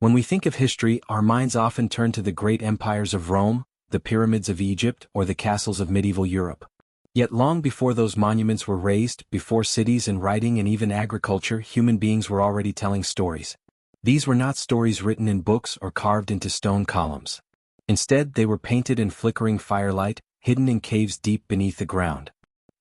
When we think of history, our minds often turn to the great empires of Rome, the pyramids of Egypt, or the castles of medieval Europe. Yet long before those monuments were raised, before cities and writing and even agriculture, human beings were already telling stories. These were not stories written in books or carved into stone columns. Instead, they were painted in flickering firelight, hidden in caves deep beneath the ground.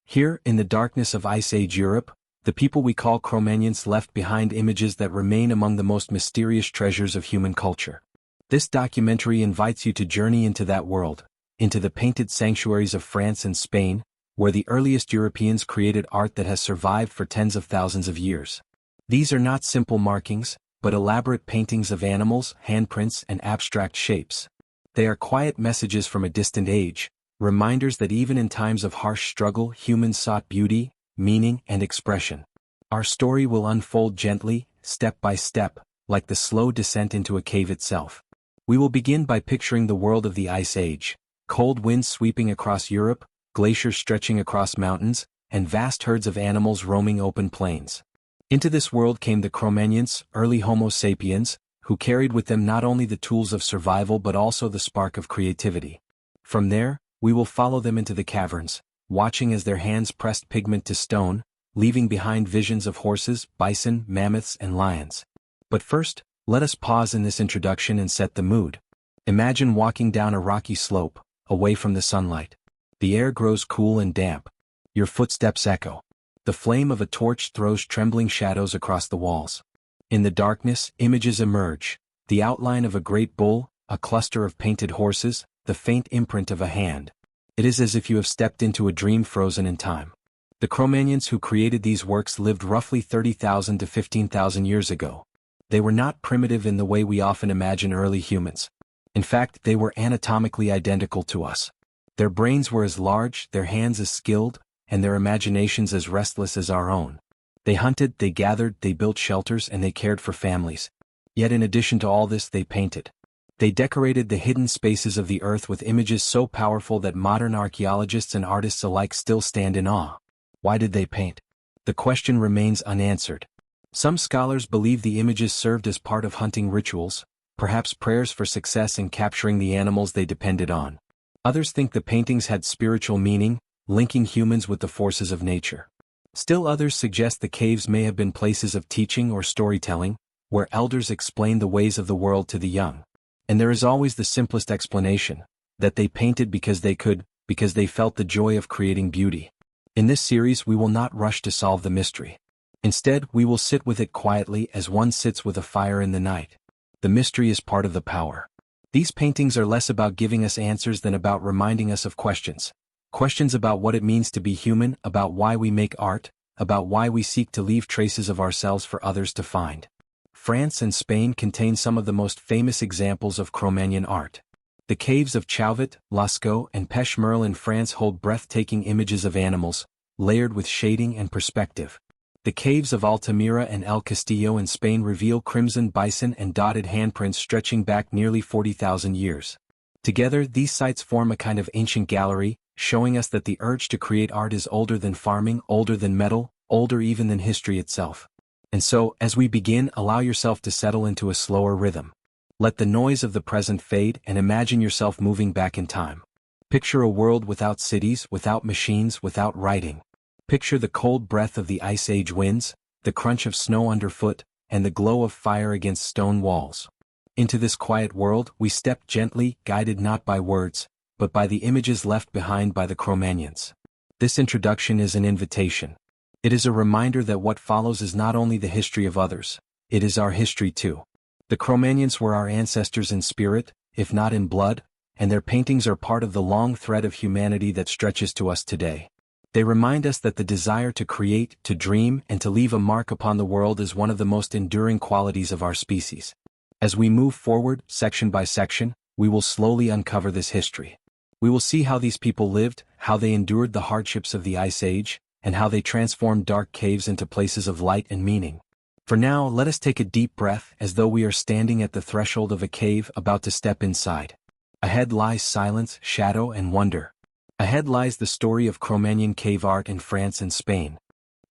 Here, in the darkness of Ice Age Europe, the people we call Cro Magnons left behind images that remain among the most mysterious treasures of human culture. This documentary invites you to journey into that world, into the painted sanctuaries of France and Spain, where the earliest Europeans created art that has survived for tens of thousands of years. These are not simple markings, but elaborate paintings of animals, handprints, and abstract shapes. They are quiet messages from a distant age, reminders that even in times of harsh struggle, humans sought beauty, meaning, and expression. Our story will unfold gently, step by step, like the slow descent into a cave itself. We will begin by picturing the world of the Ice Age: cold winds sweeping across Europe, glaciers stretching across mountains, and vast herds of animals roaming open plains. Into this world came the Cro Magnons, early Homo sapiens, who carried with them not only the tools of survival but also the spark of creativity. From there, we will follow them into the caverns, watching as their hands pressed pigment to stone, leaving behind visions of horses, bison, mammoths, and lions. But first, let us pause in this introduction and set the mood. Imagine walking down a rocky slope, away from the sunlight. The air grows cool and damp. Your footsteps echo. The flame of a torch throws trembling shadows across the walls. In the darkness, images emerge: the outline of a great bull, a cluster of painted horses, the faint imprint of a hand. It is as if you have stepped into a dream frozen in time. The Cro Magnons who created these works lived roughly 30,000 to 15,000 years ago. They were not primitive in the way we often imagine early humans. In fact, they were anatomically identical to us. Their brains were as large, their hands as skilled, and their imaginations as restless as our own. They hunted, they gathered, they built shelters, and they cared for families. Yet in addition to all this, they painted. They decorated the hidden spaces of the earth with images so powerful that modern archaeologists and artists alike still stand in awe. Why did they paint? The question remains unanswered. Some scholars believe the images served as part of hunting rituals, perhaps prayers for success in capturing the animals they depended on. Others think the paintings had spiritual meaning, linking humans with the forces of nature. Still others suggest the caves may have been places of teaching or storytelling, where elders explained the ways of the world to the young. And there is always the simplest explanation, that they painted because they could, because they felt the joy of creating beauty. In this series we will not rush to solve the mystery. Instead, we will sit with it quietly as one sits with a fire in the night. The mystery is part of the power. These paintings are less about giving us answers than about reminding us of questions. Questions about what it means to be human, about why we make art, about why we seek to leave traces of ourselves for others to find. France and Spain contain some of the most famous examples of Cro Magnon art. The caves of Chauvet, Lascaux, and Pechmerle in France hold breathtaking images of animals, layered with shading and perspective. The caves of Altamira and El Castillo in Spain reveal crimson bison and dotted handprints stretching back nearly 40,000 years. Together, these sites form a kind of ancient gallery, showing us that the urge to create art is older than farming, older than metal, older even than history itself. And so, as we begin, allow yourself to settle into a slower rhythm. Let the noise of the present fade and imagine yourself moving back in time. Picture a world without cities, without machines, without writing. Picture the cold breath of the Ice Age winds, the crunch of snow underfoot, and the glow of fire against stone walls. Into this quiet world, we step gently, guided not by words, but by the images left behind by the Cro Magnons. This introduction is an invitation. It is a reminder that what follows is not only the history of others, it is our history too. The Cro Magnons were our ancestors in spirit, if not in blood, and their paintings are part of the long thread of humanity that stretches to us today. They remind us that the desire to create, to dream, and to leave a mark upon the world is one of the most enduring qualities of our species. As we move forward, section by section, we will slowly uncover this history. We will see how these people lived, how they endured the hardships of the Ice Age, and how they transformed dark caves into places of light and meaning. For now, let us take a deep breath as though we are standing at the threshold of a cave about to step inside. Ahead lies silence, shadow, and wonder. Ahead lies the story of Cro Magnon cave art in France and Spain.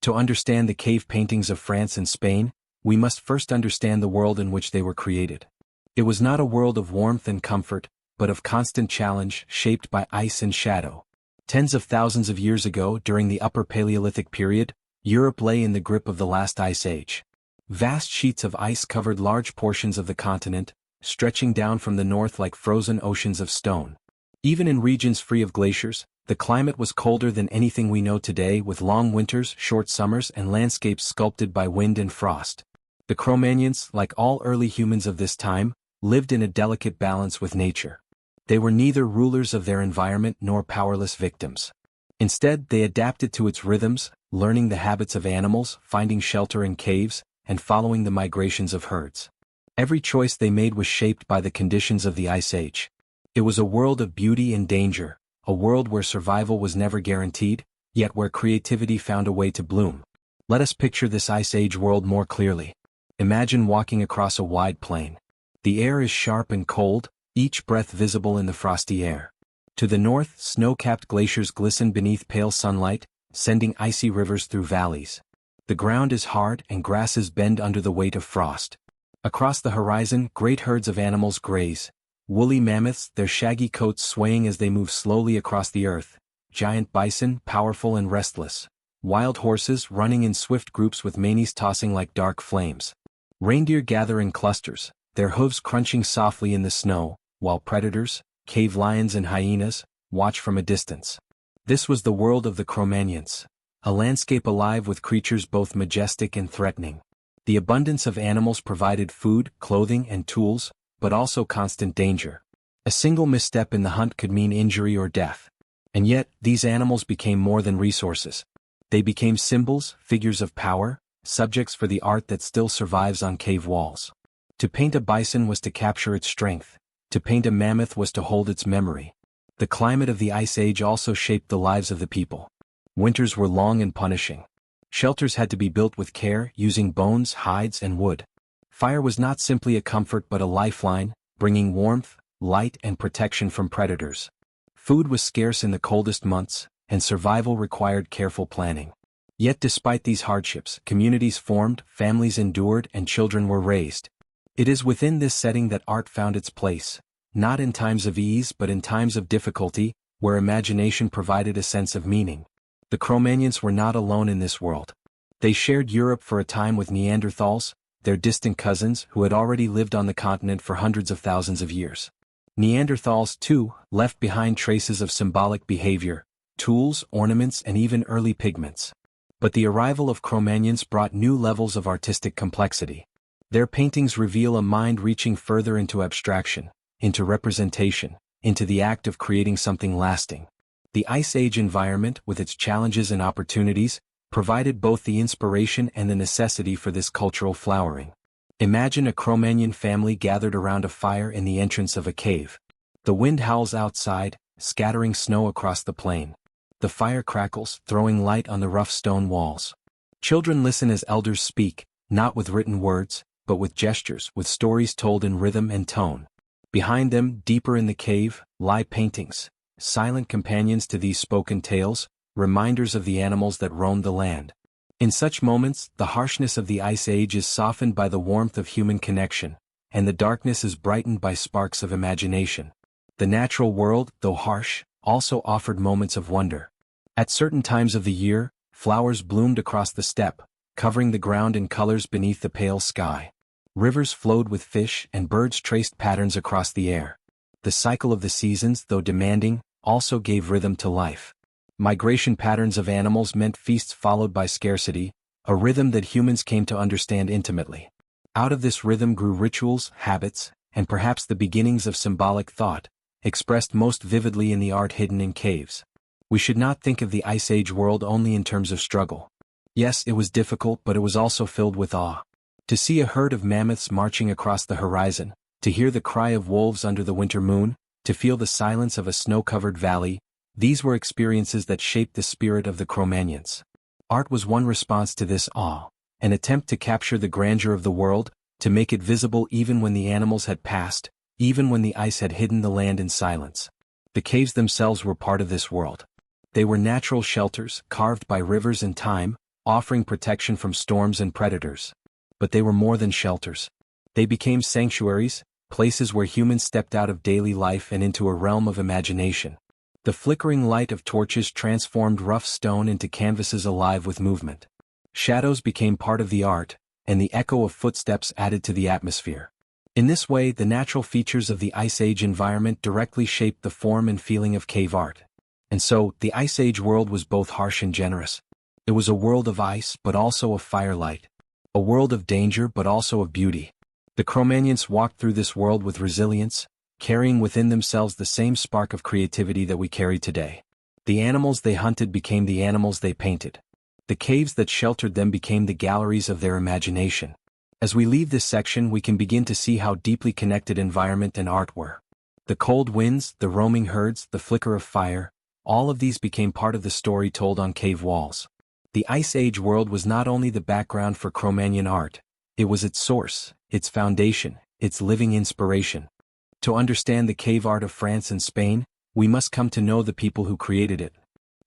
To understand the cave paintings of France and Spain, we must first understand the world in which they were created. It was not a world of warmth and comfort, but of constant challenge shaped by ice and shadow. Tens of thousands of years ago, during the Upper Paleolithic period, Europe lay in the grip of the last ice age. Vast sheets of ice covered large portions of the continent, stretching down from the north like frozen oceans of stone. Even in regions free of glaciers, the climate was colder than anything we know today, with long winters, short summers, and landscapes sculpted by wind and frost. The Cro Magnons, like all early humans of this time, lived in a delicate balance with nature. They were neither rulers of their environment nor powerless victims. Instead, they adapted to its rhythms, learning the habits of animals, finding shelter in caves, and following the migrations of herds. Every choice they made was shaped by the conditions of the Ice Age. It was a world of beauty and danger, a world where survival was never guaranteed, yet where creativity found a way to bloom. Let us picture this Ice Age world more clearly. Imagine walking across a wide plain. The air is sharp and cold, each breath visible in the frosty air. To the north, snow-capped glaciers glisten beneath pale sunlight, sending icy rivers through valleys. The ground is hard and grasses bend under the weight of frost. Across the horizon, great herds of animals graze. Woolly mammoths, their shaggy coats swaying as they move slowly across the earth. Giant bison, powerful and restless. Wild horses running in swift groups with manes tossing like dark flames. Reindeer gather in clusters, their hooves crunching softly in the snow, while predators, cave lions and hyenas, watch from a distance. This was the world of the Cro Magnons, a landscape alive with creatures both majestic and threatening. The abundance of animals provided food, clothing, and tools, but also constant danger. A single misstep in the hunt could mean injury or death. And yet, these animals became more than resources. They became symbols, figures of power, subjects for the art that still survives on cave walls. To paint a bison was to capture its strength. To paint a mammoth was to hold its memory. The climate of the Ice Age also shaped the lives of the people. Winters were long and punishing. Shelters had to be built with care, using bones, hides, and wood. Fire was not simply a comfort but a lifeline, bringing warmth, light, and protection from predators. Food was scarce in the coldest months, and survival required careful planning. Yet despite these hardships, communities formed, families endured, and children were raised. It is within this setting that art found its place, not in times of ease but in times of difficulty, where imagination provided a sense of meaning. The Cro Magnons were not alone in this world. They shared Europe for a time with Neanderthals, their distant cousins who had already lived on the continent for hundreds of thousands of years. Neanderthals, too, left behind traces of symbolic behavior, tools, ornaments, and even early pigments. But the arrival of Cro Magnons brought new levels of artistic complexity. Their paintings reveal a mind reaching further into abstraction, into representation, into the act of creating something lasting. The Ice Age environment, with its challenges and opportunities, provided both the inspiration and the necessity for this cultural flowering. Imagine a Cro Magnon family gathered around a fire in the entrance of a cave. The wind howls outside, scattering snow across the plain. The fire crackles, throwing light on the rough stone walls. Children listen as elders speak, not with written words, but with gestures, with stories told in rhythm and tone. Behind them, deeper in the cave, lie paintings, silent companions to these spoken tales, reminders of the animals that roamed the land. In such moments, the harshness of the Ice Age is softened by the warmth of human connection, and the darkness is brightened by sparks of imagination. The natural world, though harsh, also offered moments of wonder. At certain times of the year, flowers bloomed across the steppe, covering the ground in colors beneath the pale sky. Rivers flowed with fish and birds traced patterns across the air. The cycle of the seasons, though demanding, also gave rhythm to life. Migration patterns of animals meant feasts followed by scarcity, a rhythm that humans came to understand intimately. Out of this rhythm grew rituals, habits, and perhaps the beginnings of symbolic thought, expressed most vividly in the art hidden in caves. We should not think of the Ice Age world only in terms of struggle. Yes, it was difficult, but it was also filled with awe. To see a herd of mammoths marching across the horizon, to hear the cry of wolves under the winter moon, to feel the silence of a snow-covered valley, these were experiences that shaped the spirit of the Cro Magnons. Art was one response to this awe, an attempt to capture the grandeur of the world, to make it visible even when the animals had passed, even when the ice had hidden the land in silence. The caves themselves were part of this world. They were natural shelters, carved by rivers and time, offering protection from storms and predators. But they were more than shelters. They became sanctuaries, places where humans stepped out of daily life and into a realm of imagination. The flickering light of torches transformed rough stone into canvases alive with movement. Shadows became part of the art, and the echo of footsteps added to the atmosphere. In this way, the natural features of the Ice Age environment directly shaped the form and feeling of cave art. And so, the Ice Age world was both harsh and generous. It was a world of ice but also of firelight. A world of danger but also of beauty. The Cro Magnons walked through this world with resilience, carrying within themselves the same spark of creativity that we carry today. The animals they hunted became the animals they painted. The caves that sheltered them became the galleries of their imagination. As we leave this section, we can begin to see how deeply connected environment and art were. The cold winds, the roaming herds, the flicker of fire, all of these became part of the story told on cave walls. The Ice Age world was not only the background for Cro Magnon art, it was its source, its foundation, its living inspiration. To understand the cave art of France and Spain, we must come to know the people who created it.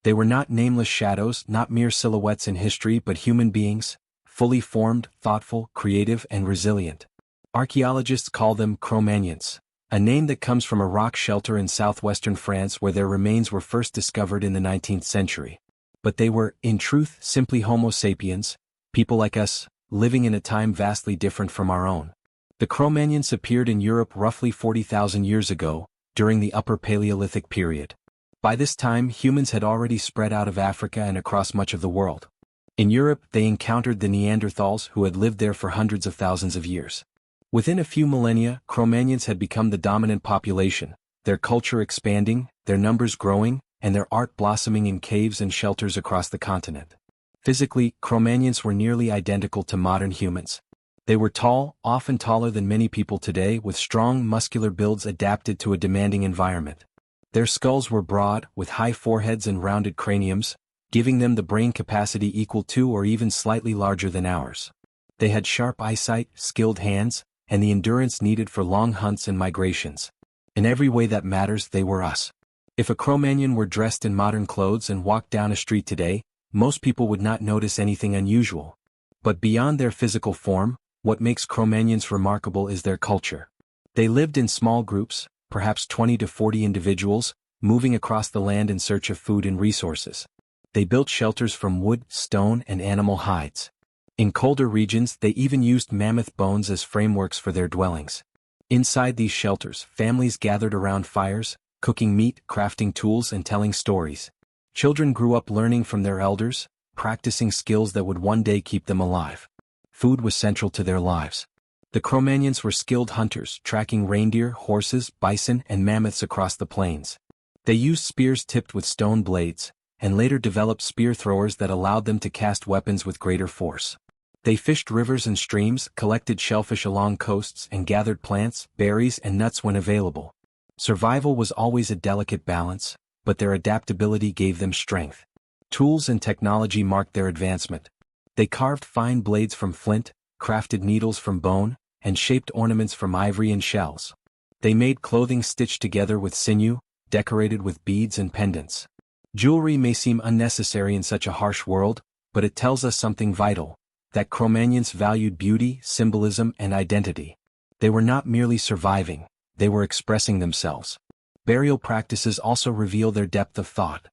They were not nameless shadows, not mere silhouettes in history, but human beings, fully formed, thoughtful, creative, and resilient. Archaeologists call them Cro Magnons, a name that comes from a rock shelter in southwestern France where their remains were first discovered in the 19th century. But they were, in truth, simply Homo sapiens, people like us, living in a time vastly different from our own. The Cro Magnons appeared in Europe roughly 40,000 years ago, during the Upper Paleolithic period. By this time, humans had already spread out of Africa and across much of the world. In Europe, they encountered the Neanderthals who had lived there for hundreds of thousands of years. Within a few millennia, Cro Magnons had become the dominant population, their culture expanding, their numbers growing, and their art blossoming in caves and shelters across the continent. Physically, Cro Magnons were nearly identical to modern humans. They were tall, often taller than many people today, with strong muscular builds adapted to a demanding environment. Their skulls were broad, with high foreheads and rounded craniums, giving them the brain capacity equal to or even slightly larger than ours. They had sharp eyesight, skilled hands, and the endurance needed for long hunts and migrations. In every way that matters, they were us. If a Cro Magnon were dressed in modern clothes and walked down a street today, most people would not notice anything unusual. But beyond their physical form, what makes Cro Magnons remarkable is their culture. They lived in small groups, perhaps 20 to 40 individuals, moving across the land in search of food and resources. They built shelters from wood, stone, and animal hides. In colder regions, they even used mammoth bones as frameworks for their dwellings. Inside these shelters, families gathered around fires, cooking meat, crafting tools, and telling stories. Children grew up learning from their elders, practicing skills that would one day keep them alive. Food was central to their lives. The Cro Magnons were skilled hunters, tracking reindeer, horses, bison, and mammoths across the plains. They used spears tipped with stone blades, and later developed spear throwers that allowed them to cast weapons with greater force. They fished rivers and streams, collected shellfish along coasts, and gathered plants, berries, and nuts when available. Survival was always a delicate balance, but their adaptability gave them strength. Tools and technology marked their advancement. They carved fine blades from flint, crafted needles from bone, and shaped ornaments from ivory and shells. They made clothing stitched together with sinew, decorated with beads and pendants. Jewelry may seem unnecessary in such a harsh world, but it tells us something vital, that Cro Magnons valued beauty, symbolism, and identity. They were not merely surviving, they were expressing themselves. Burial practices also reveal their depth of thought.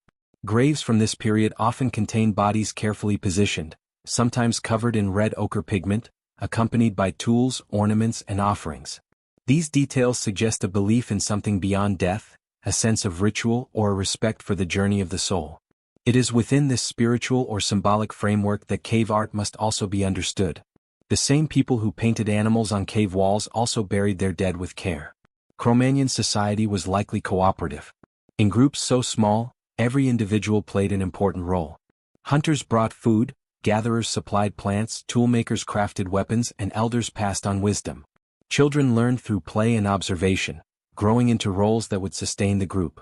Graves from this period often contain bodies carefully positioned, sometimes covered in red ochre pigment, accompanied by tools, ornaments, and offerings. These details suggest a belief in something beyond death, a sense of ritual, or a respect for the journey of the soul. It is within this spiritual or symbolic framework that cave art must also be understood. The same people who painted animals on cave walls also buried their dead with care. Cro Magnon society was likely cooperative. In groups so small, every individual played an important role. Hunters brought food, gatherers supplied plants, toolmakers crafted weapons, and elders passed on wisdom. Children learned through play and observation, growing into roles that would sustain the group.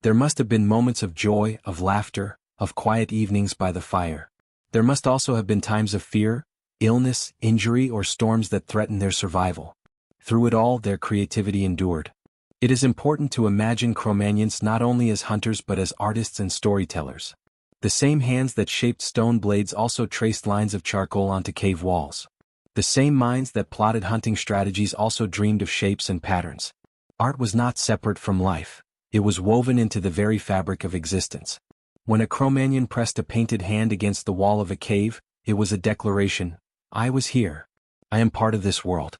There must have been moments of joy, of laughter, of quiet evenings by the fire. There must also have been times of fear, illness, injury, or storms that threatened their survival. Through it all, their creativity endured. It is important to imagine Cro Magnons not only as hunters but as artists and storytellers. The same hands that shaped stone blades also traced lines of charcoal onto cave walls. The same minds that plotted hunting strategies also dreamed of shapes and patterns. Art was not separate from life. It was woven into the very fabric of existence. When a Cro Magnon pressed a painted hand against the wall of a cave, it was a declaration: I was here. I am part of this world.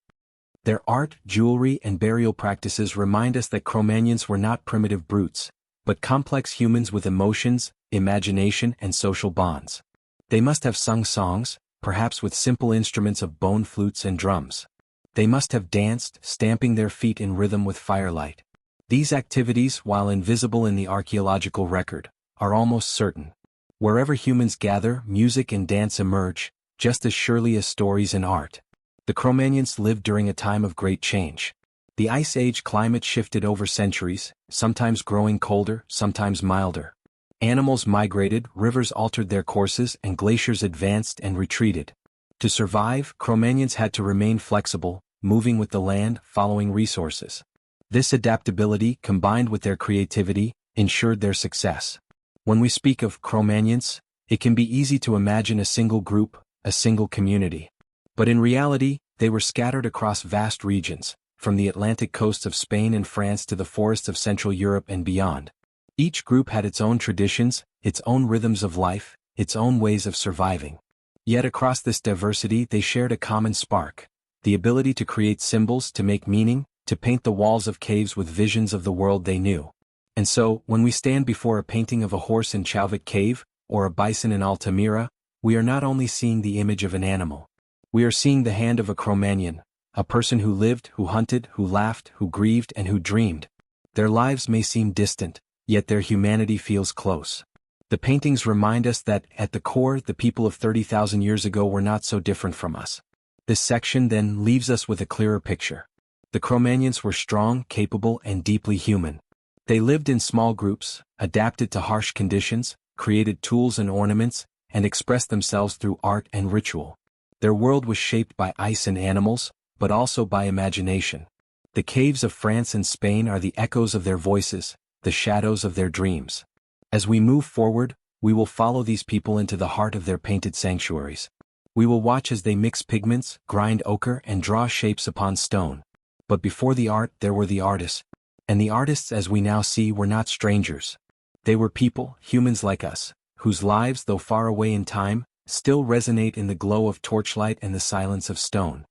Their art, jewelry, and burial practices remind us that Cro Magnons were not primitive brutes, but complex humans with emotions, imagination, and social bonds. They must have sung songs, perhaps with simple instruments of bone flutes and drums. They must have danced, stamping their feet in rhythm with firelight. These activities, while invisible in the archaeological record, are almost certain. Wherever humans gather, music and dance emerge, just as surely as stories and art. The Cro Magnons lived during a time of great change. The Ice Age climate shifted over centuries, sometimes growing colder, sometimes milder. Animals migrated, rivers altered their courses, and glaciers advanced and retreated. To survive, Cro Magnons had to remain flexible, moving with the land, following resources. This adaptability, combined with their creativity, ensured their success. When we speak of Cro Magnons, it can be easy to imagine a single group, a single community. But in reality, they were scattered across vast regions, from the Atlantic coasts of Spain and France to the forests of Central Europe and beyond. Each group had its own traditions, its own rhythms of life, its own ways of surviving. Yet across this diversity they shared a common spark: the ability to create symbols, to make meaning, to paint the walls of caves with visions of the world they knew. And so, when we stand before a painting of a horse in Chauvet Cave, or a bison in Altamira, we are not only seeing the image of an animal. We are seeing the hand of a Cro Magnon, a person who lived, who hunted, who laughed, who grieved, and who dreamed. Their lives may seem distant, yet their humanity feels close. The paintings remind us that, at the core, the people of 30,000 years ago were not so different from us. This section then leaves us with a clearer picture. The Cro Magnons were strong, capable, and deeply human. They lived in small groups, adapted to harsh conditions, created tools and ornaments, and expressed themselves through art and ritual. Their world was shaped by ice and animals, but also by imagination. The caves of France and Spain are the echoes of their voices, the shadows of their dreams. As we move forward, we will follow these people into the heart of their painted sanctuaries. We will watch as they mix pigments, grind ochre, and draw shapes upon stone. But before the art there were the artists. And the artists, as we now see, were not strangers. They were people, humans like us, whose lives, though far away in time, still resonate in the glow of torchlight and the silence of stone.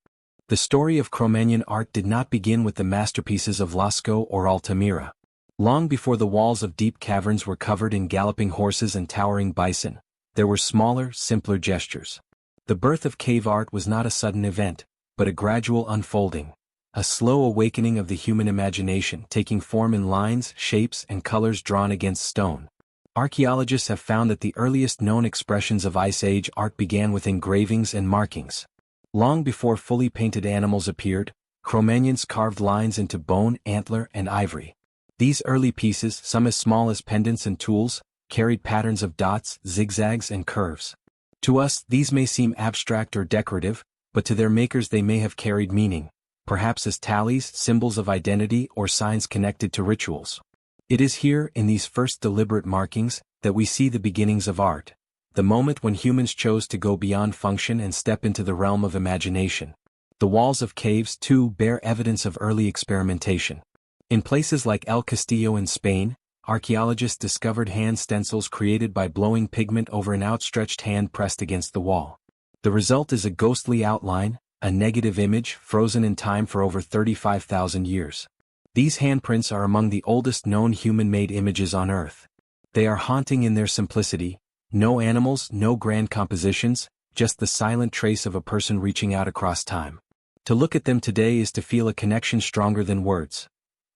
The story of Cro Magnon art did not begin with the masterpieces of Lascaux or Altamira. Long before the walls of deep caverns were covered in galloping horses and towering bison, there were smaller, simpler gestures. The birth of cave art was not a sudden event, but a gradual unfolding, a slow awakening of the human imagination taking form in lines, shapes, and colors drawn against stone. Archaeologists have found that the earliest known expressions of Ice Age art began with engravings and markings. Long before fully painted animals appeared, Cro Magnons carved lines into bone, antler, and ivory. These early pieces, some as small as pendants and tools, carried patterns of dots, zigzags, and curves. To us, these may seem abstract or decorative, but to their makers they may have carried meaning, perhaps as tallies, symbols of identity, or signs connected to rituals. It is here, in these first deliberate markings, that we see the beginnings of art, the moment when humans chose to go beyond function and step into the realm of imagination. The walls of caves, too, bear evidence of early experimentation. In places like El Castillo in Spain, archaeologists discovered hand stencils created by blowing pigment over an outstretched hand pressed against the wall. The result is a ghostly outline, a negative image frozen in time for over 35,000 years. These handprints are among the oldest known human-made images on Earth. They are haunting in their simplicity: no animals, no grand compositions, just the silent trace of a person reaching out across time. To look at them today is to feel a connection stronger than words.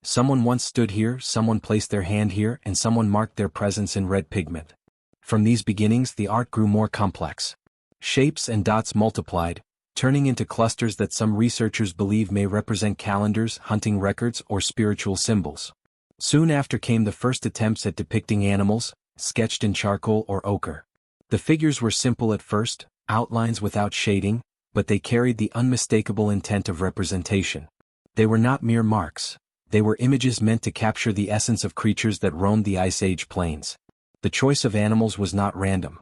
Someone once stood here, someone placed their hand here, and someone marked their presence in red pigment. From these beginnings the art grew more complex. Shapes and dots multiplied, turning into clusters that some researchers believe may represent calendars, hunting records, or spiritual symbols. Soon after came the first attempts at depicting animals, sketched in charcoal or ochre. The figures were simple at first, outlines without shading, but they carried the unmistakable intent of representation. They were not mere marks. They were images meant to capture the essence of creatures that roamed the Ice Age plains. The choice of animals was not random.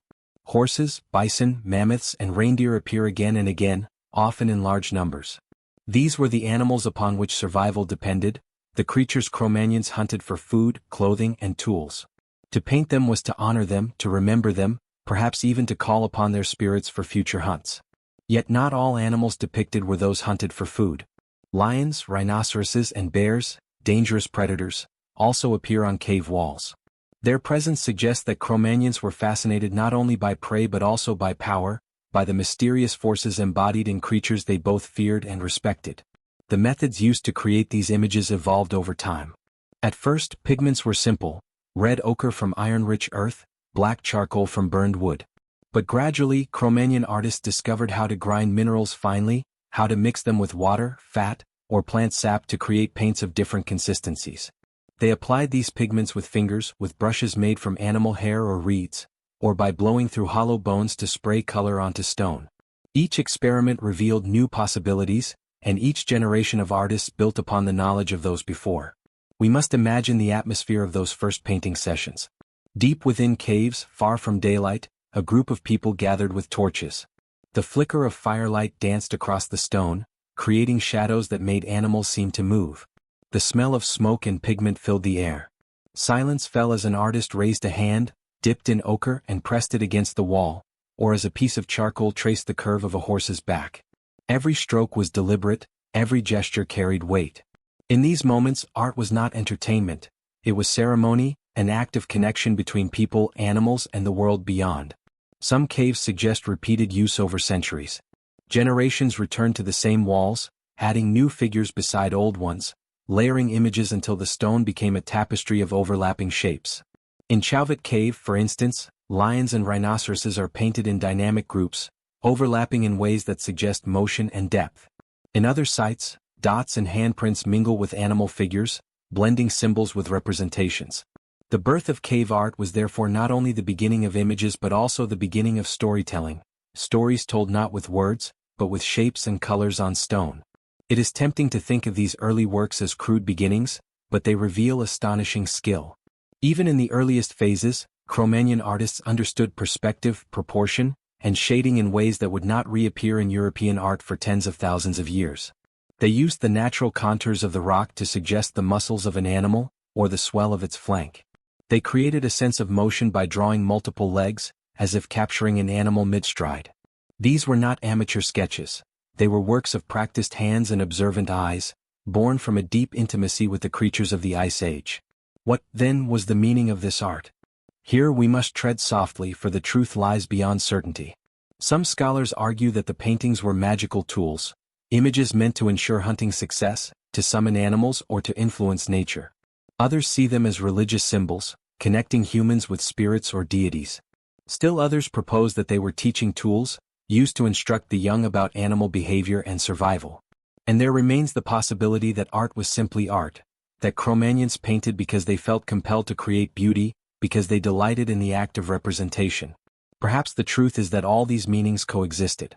Horses, bison, mammoths, and reindeer appear again and again, often in large numbers. These were the animals upon which survival depended, the creatures Cro-Magnons hunted for food, clothing, and tools. To paint them was to honor them, to remember them, perhaps even to call upon their spirits for future hunts. Yet not all animals depicted were those hunted for food. Lions, rhinoceroses, and bears, dangerous predators, also appear on cave walls. Their presence suggests that Cro-Magnons were fascinated not only by prey but also by power, by the mysterious forces embodied in creatures they both feared and respected. The methods used to create these images evolved over time. At first, pigments were simple: red ochre from iron-rich earth, black charcoal from burned wood. But gradually, Cro-Magnon artists discovered how to grind minerals finely, how to mix them with water, fat, or plant sap to create paints of different consistencies. They applied these pigments with fingers, with brushes made from animal hair or reeds, or by blowing through hollow bones to spray color onto stone. Each experiment revealed new possibilities, and each generation of artists built upon the knowledge of those before. We must imagine the atmosphere of those first painting sessions. Deep within caves, far from daylight, a group of people gathered with torches. The flicker of firelight danced across the stone, creating shadows that made animals seem to move. The smell of smoke and pigment filled the air. Silence fell as an artist raised a hand, dipped in ochre and pressed it against the wall, or as a piece of charcoal traced the curve of a horse's back. Every stroke was deliberate, every gesture carried weight. In these moments, art was not entertainment. It was ceremony, an act of connection between people, animals, and the world beyond. Some caves suggest repeated use over centuries. Generations returned to the same walls, adding new figures beside old ones, layering images until the stone became a tapestry of overlapping shapes. In Chauvet Cave, for instance, lions and rhinoceroses are painted in dynamic groups, overlapping in ways that suggest motion and depth. In other sites, dots and handprints mingle with animal figures, blending symbols with representations. The birth of cave art was therefore not only the beginning of images but also the beginning of storytelling, stories told not with words, but with shapes and colors on stone. It is tempting to think of these early works as crude beginnings, but they reveal astonishing skill. Even in the earliest phases, Cro-Magnon artists understood perspective, proportion, and shading in ways that would not reappear in European art for tens of thousands of years. They used the natural contours of the rock to suggest the muscles of an animal, or the swell of its flank. They created a sense of motion by drawing multiple legs, as if capturing an animal mid-stride. These were not amateur sketches. They were works of practiced hands and observant eyes, born from a deep intimacy with the creatures of the Ice Age. What, then, was the meaning of this art? Here we must tread softly, for the truth lies beyond certainty. Some scholars argue that the paintings were magical tools, images meant to ensure hunting success, to summon animals, or to influence nature. Others see them as religious symbols, connecting humans with spirits or deities. Still others propose that they were teaching tools, used to instruct the young about animal behavior and survival. And there remains the possibility that art was simply art, that Cro-Magnons painted because they felt compelled to create beauty, because they delighted in the act of representation. Perhaps the truth is that all these meanings coexisted.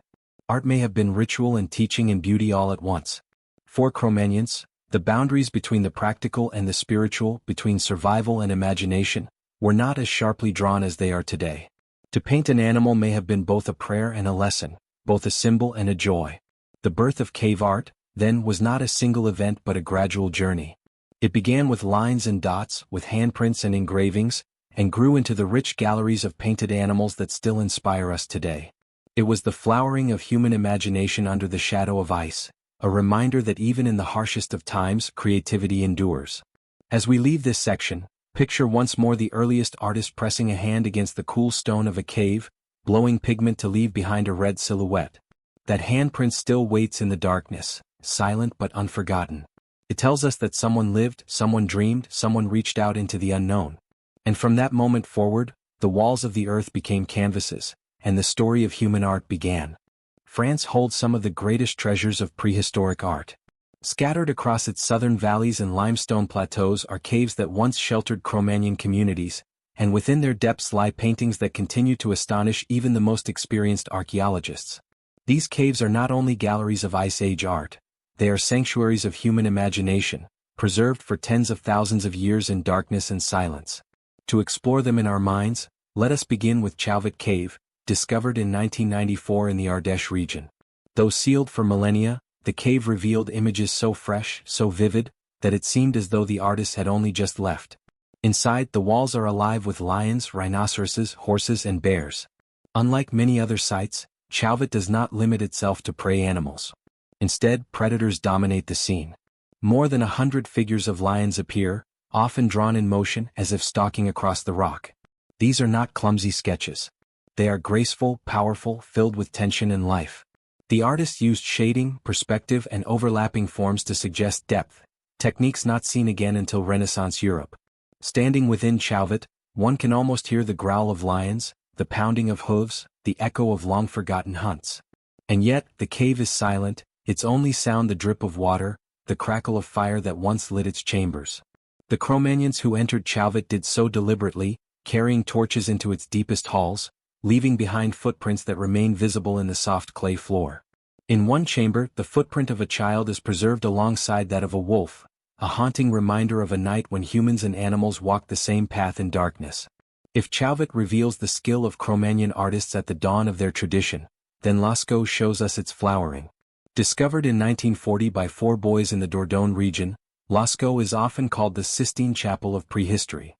Art may have been ritual and teaching and beauty all at once. For Cro-Magnons, the boundaries between the practical and the spiritual, between survival and imagination, were not as sharply drawn as they are today. To paint an animal may have been both a prayer and a lesson, both a symbol and a joy. The birth of cave art, then, was not a single event but a gradual journey. It began with lines and dots, with handprints and engravings, and grew into the rich galleries of painted animals that still inspire us today. It was the flowering of human imagination under the shadow of ice, a reminder that even in the harshest of times, creativity endures. As we leave this section, picture once more the earliest artist pressing a hand against the cool stone of a cave, blowing pigment to leave behind a red silhouette. That handprint still waits in the darkness, silent but unforgotten. It tells us that someone lived, someone dreamed, someone reached out into the unknown. And from that moment forward, the walls of the earth became canvases, and the story of human art began. France holds some of the greatest treasures of prehistoric art. Scattered across its southern valleys and limestone plateaus are caves that once sheltered Cro-Magnon communities, and within their depths lie paintings that continue to astonish even the most experienced archaeologists. These caves are not only galleries of Ice Age art, they are sanctuaries of human imagination, preserved for tens of thousands of years in darkness and silence. To explore them in our minds, let us begin with Chauvet Cave, discovered in 1994 in the Ardèche region. Though sealed for millennia, the cave revealed images so fresh, so vivid, that it seemed as though the artist had only just left. Inside, the walls are alive with lions, rhinoceroses, horses and bears. Unlike many other sites, Chauvet does not limit itself to prey animals. Instead, predators dominate the scene. More than 100 figures of lions appear, often drawn in motion as if stalking across the rock. These are not clumsy sketches. They are graceful, powerful, filled with tension and life. The artist used shading, perspective and overlapping forms to suggest depth, techniques not seen again until Renaissance Europe. Standing within Chauvet, one can almost hear the growl of lions, the pounding of hooves, the echo of long-forgotten hunts. And yet, the cave is silent, its only sound the drip of water, the crackle of fire that once lit its chambers. The Cro Magnons who entered Chauvet did so deliberately, carrying torches into its deepest halls, leaving behind footprints that remain visible in the soft clay floor. In one chamber, the footprint of a child is preserved alongside that of a wolf, a haunting reminder of a night when humans and animals walked the same path in darkness. If Chauvet reveals the skill of Cro Magnon artists at the dawn of their tradition, then Lascaux shows us its flowering. Discovered in 1940 by 4 boys in the Dordogne region, Lascaux is often called the Sistine Chapel of prehistory.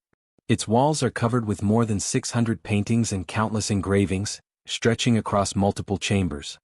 Its walls are covered with more than 600 paintings and countless engravings, stretching across multiple chambers.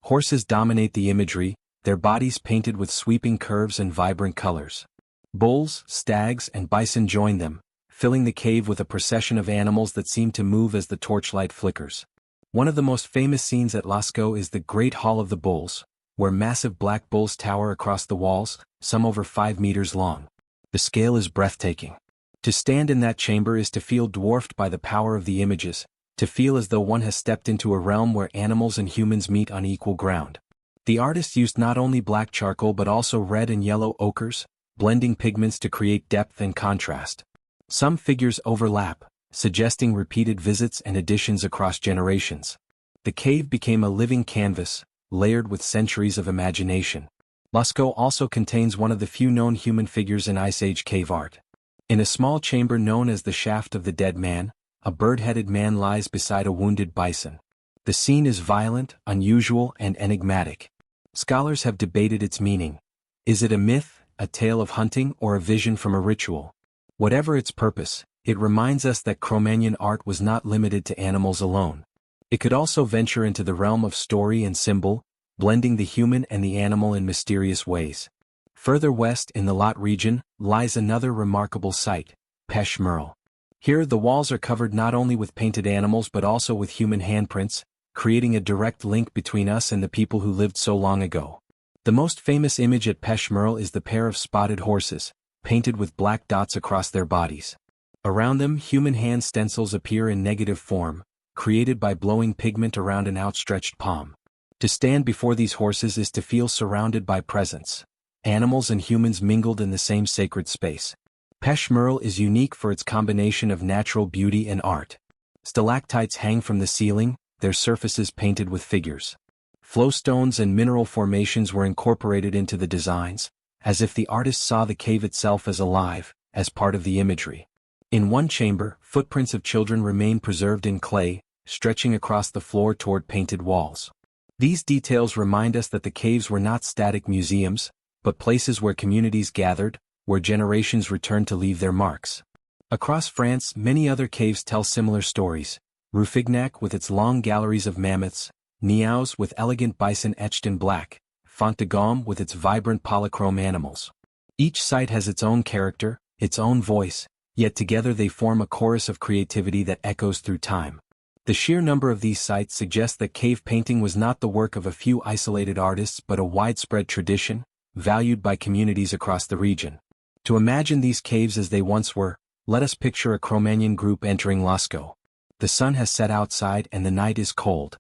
Horses dominate the imagery, their bodies painted with sweeping curves and vibrant colors. Bulls, stags, and bison join them, filling the cave with a procession of animals that seem to move as the torchlight flickers. One of the most famous scenes at Lascaux is the Great Hall of the Bulls, where massive black bulls tower across the walls, some over 5 meters long. The scale is breathtaking. To stand in that chamber is to feel dwarfed by the power of the images, to feel as though one has stepped into a realm where animals and humans meet on equal ground. The artist used not only black charcoal but also red and yellow ochres, blending pigments to create depth and contrast. Some figures overlap, suggesting repeated visits and additions across generations. The cave became a living canvas, layered with centuries of imagination. Lascaux also contains one of the few known human figures in Ice Age cave art. In a small chamber known as the Shaft of the Dead Man, a bird-headed man lies beside a wounded bison. The scene is violent, unusual, and enigmatic. Scholars have debated its meaning. Is it a myth, a tale of hunting, or a vision from a ritual? Whatever its purpose, it reminds us that Cro Magnon art was not limited to animals alone. It could also venture into the realm of story and symbol, blending the human and the animal in mysterious ways. Further west in the Lot region lies another remarkable site, Pech Merle. Here the walls are covered not only with painted animals but also with human handprints, creating a direct link between us and the people who lived so long ago. The most famous image at Pech Merle is the pair of spotted horses, painted with black dots across their bodies. Around them, human hand stencils appear in negative form, created by blowing pigment around an outstretched palm. To stand before these horses is to feel surrounded by presence. Animals and humans mingled in the same sacred space. Pech Merle is unique for its combination of natural beauty and art. Stalactites hang from the ceiling, their surfaces painted with figures. Flowstones and mineral formations were incorporated into the designs, as if the artist saw the cave itself as alive, as part of the imagery. In one chamber, footprints of children remain preserved in clay, stretching across the floor toward painted walls. These details remind us that the caves were not static museums, but places where communities gathered, where generations returned to leave their marks. Across France, many other caves tell similar stories. Rouffignac with its long galleries of mammoths, Niaus with elegant bison etched in black, Font de Gaume with its vibrant polychrome animals. Each site has its own character, its own voice, yet together they form a chorus of creativity that echoes through time. The sheer number of these sites suggests that cave painting was not the work of a few isolated artists but a widespread tradition, valued by communities across the region. To imagine these caves as they once were, let us picture a Cro Magnon group entering Lascaux. The sun has set outside and the night is cold.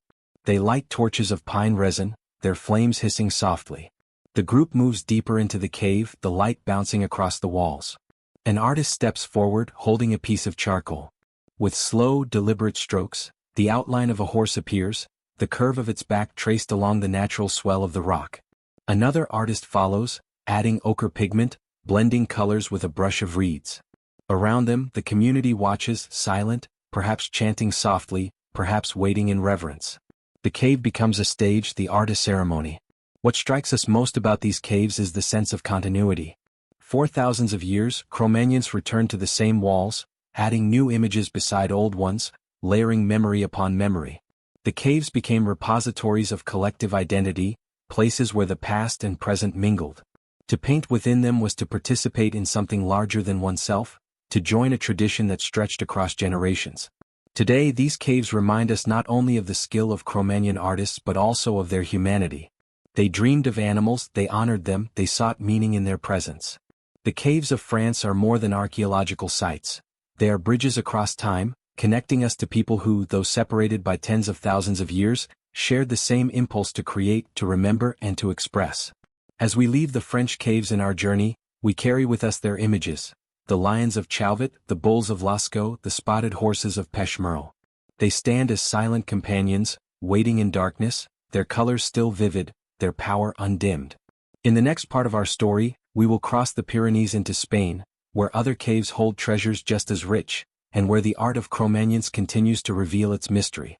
They light torches of pine resin, their flames hissing softly. The group moves deeper into the cave, the light bouncing across the walls. An artist steps forward, holding a piece of charcoal. With slow, deliberate strokes, the outline of a horse appears, the curve of its back traced along the natural swell of the rock. Another artist follows, adding ochre pigment, blending colors with a brush of reeds. Around them, the community watches, silent, perhaps chanting softly, perhaps waiting in reverence. The cave becomes a stage, the art a ceremony. What strikes us most about these caves is the sense of continuity. For thousands of years, Cro Magnons returned to the same walls, adding new images beside old ones, layering memory upon memory. The caves became repositories of collective identity, places where the past and present mingled. To paint within them was to participate in something larger than oneself, to join a tradition that stretched across generations. Today, these caves remind us not only of the skill of Cro Magnon artists but also of their humanity. They dreamed of animals, they honored them, they sought meaning in their presence. The caves of France are more than archaeological sites. They are bridges across time, connecting us to people who, though separated by tens of thousands of years, shared the same impulse to create, to remember, and to express. As we leave the French caves in our journey, we carry with us their images: the lions of Chauvet, the bulls of Lascaux, the spotted horses of Pechmerle. They stand as silent companions, waiting in darkness, their colors still vivid, their power undimmed. In the next part of our story, we will cross the Pyrenees into Spain, where other caves hold treasures just as rich, and where the art of Cro Magnons continues to reveal its mystery.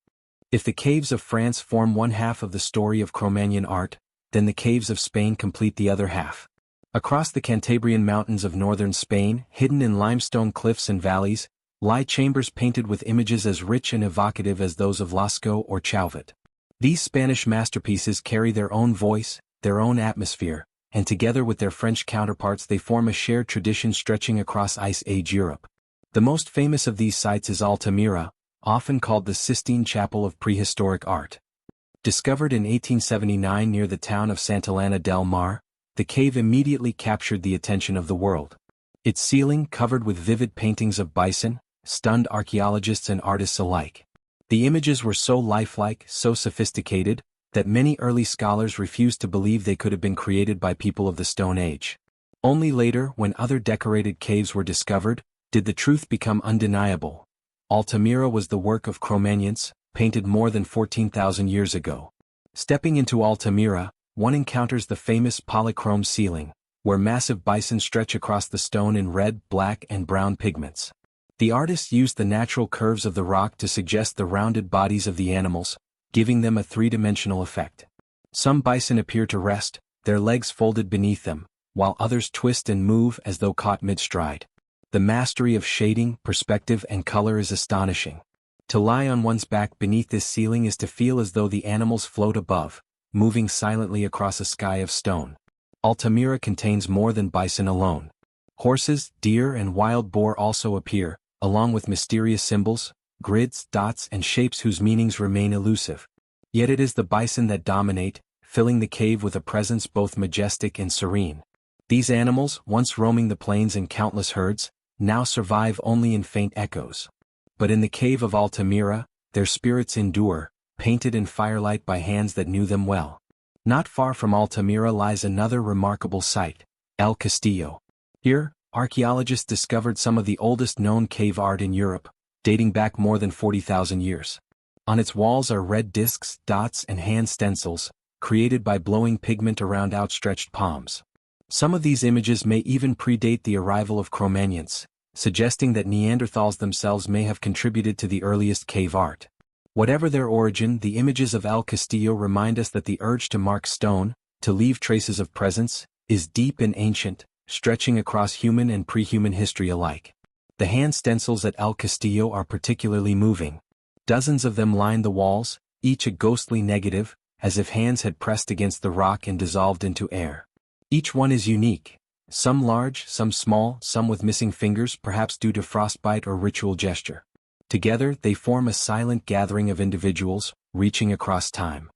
If the caves of France form one half of the story of Cro Magnon art, then the caves of Spain complete the other half. Across the Cantabrian mountains of northern Spain, hidden in limestone cliffs and valleys, lie chambers painted with images as rich and evocative as those of Lascaux or Chauvet. These Spanish masterpieces carry their own voice, their own atmosphere, and together with their French counterparts they form a shared tradition stretching across Ice Age Europe. The most famous of these sites is Altamira, often called the Sistine Chapel of prehistoric art. Discovered in 1879 near the town of Santillana del Mar, the cave immediately captured the attention of the world. Its ceiling, covered with vivid paintings of bison, stunned archaeologists and artists alike. The images were so lifelike, so sophisticated, that many early scholars refused to believe they could have been created by people of the Stone Age. Only later, when other decorated caves were discovered, did the truth become undeniable. Altamira was the work of Cro Magnons, painted more than 14,000 years ago. Stepping into Altamira, one encounters the famous polychrome ceiling, where massive bison stretch across the stone in red, black, and brown pigments. The artists used the natural curves of the rock to suggest the rounded bodies of the animals, giving them a three-dimensional effect. Some bison appear to rest, their legs folded beneath them, while others twist and move as though caught mid-stride. The mastery of shading, perspective, and color is astonishing. To lie on one's back beneath this ceiling is to feel as though the animals float above, moving silently across a sky of stone. Altamira contains more than bison alone. Horses, deer, and wild boar also appear, along with mysterious symbols, grids, dots, and shapes whose meanings remain elusive. Yet it is the bison that dominate, filling the cave with a presence both majestic and serene. These animals, once roaming the plains in countless herds, now survive only in faint echoes. But in the cave of Altamira, their spirits endure, painted in firelight by hands that knew them well. Not far from Altamira lies another remarkable site, El Castillo. Here, archaeologists discovered some of the oldest known cave art in Europe, dating back more than 40,000 years. On its walls are red discs, dots, and hand stencils, created by blowing pigment around outstretched palms. Some of these images may even predate the arrival of Cro Magnons, suggesting that Neanderthals themselves may have contributed to the earliest cave art. Whatever their origin, the images of El Castillo remind us that the urge to mark stone, to leave traces of presence, is deep and ancient, stretching across human and pre-human history alike. The hand stencils at El Castillo are particularly moving. Dozens of them line the walls, each a ghostly negative, as if hands had pressed against the rock and dissolved into air. Each one is unique, some large, some small, some with missing fingers, perhaps due to frostbite or ritual gesture. Together, they form a silent gathering of individuals, reaching across time.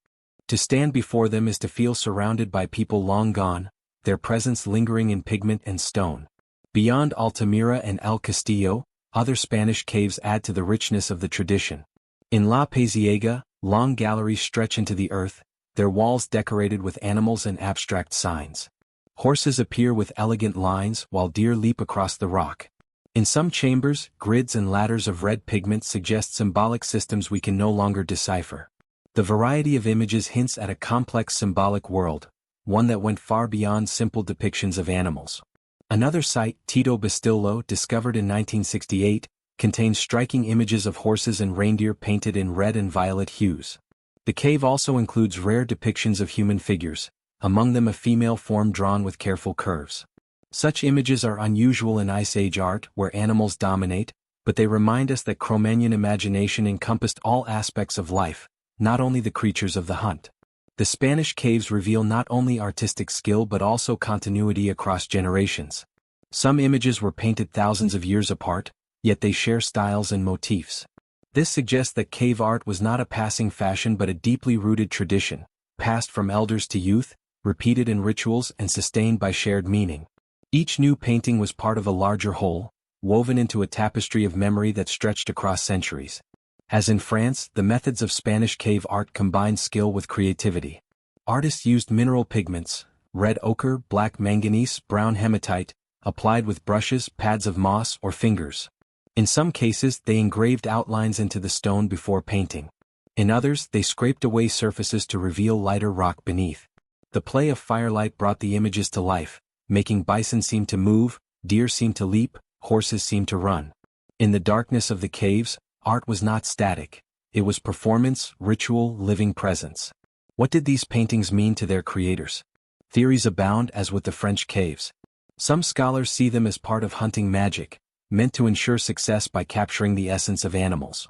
To stand before them is to feel surrounded by people long gone, their presence lingering in pigment and stone. Beyond Altamira and El Castillo, other Spanish caves add to the richness of the tradition. In La Paisiega, long galleries stretch into the earth, their walls decorated with animals and abstract signs. Horses appear with elegant lines while deer leap across the rock. In some chambers, grids and ladders of red pigment suggest symbolic systems we can no longer decipher. The variety of images hints at a complex symbolic world, one that went far beyond simple depictions of animals. Another site, Tito Bastillo, discovered in 1968, contains striking images of horses and reindeer painted in red and violet hues. The cave also includes rare depictions of human figures, among them a female form drawn with careful curves. Such images are unusual in Ice Age art where animals dominate, but they remind us that Cro Magnon imagination encompassed all aspects of life, not only the creatures of the hunt. The Spanish caves reveal not only artistic skill but also continuity across generations. Some images were painted thousands of years apart, yet they share styles and motifs. This suggests that cave art was not a passing fashion but a deeply rooted tradition, passed from elders to youth, repeated in rituals and sustained by shared meaning. Each new painting was part of a larger whole, woven into a tapestry of memory that stretched across centuries. As in France, the methods of Spanish cave art combined skill with creativity. Artists used mineral pigments, red ochre, black manganese, brown hematite, applied with brushes, pads of moss, or fingers. In some cases, they engraved outlines into the stone before painting. In others, they scraped away surfaces to reveal lighter rock beneath. The play of firelight brought the images to life, making bison seem to move, deer seem to leap, horses seem to run. In the darkness of the caves, art was not static. It was performance, ritual, living presence. What did these paintings mean to their creators? Theories abound as with the French caves. Some scholars see them as part of hunting magic, meant to ensure success by capturing the essence of animals.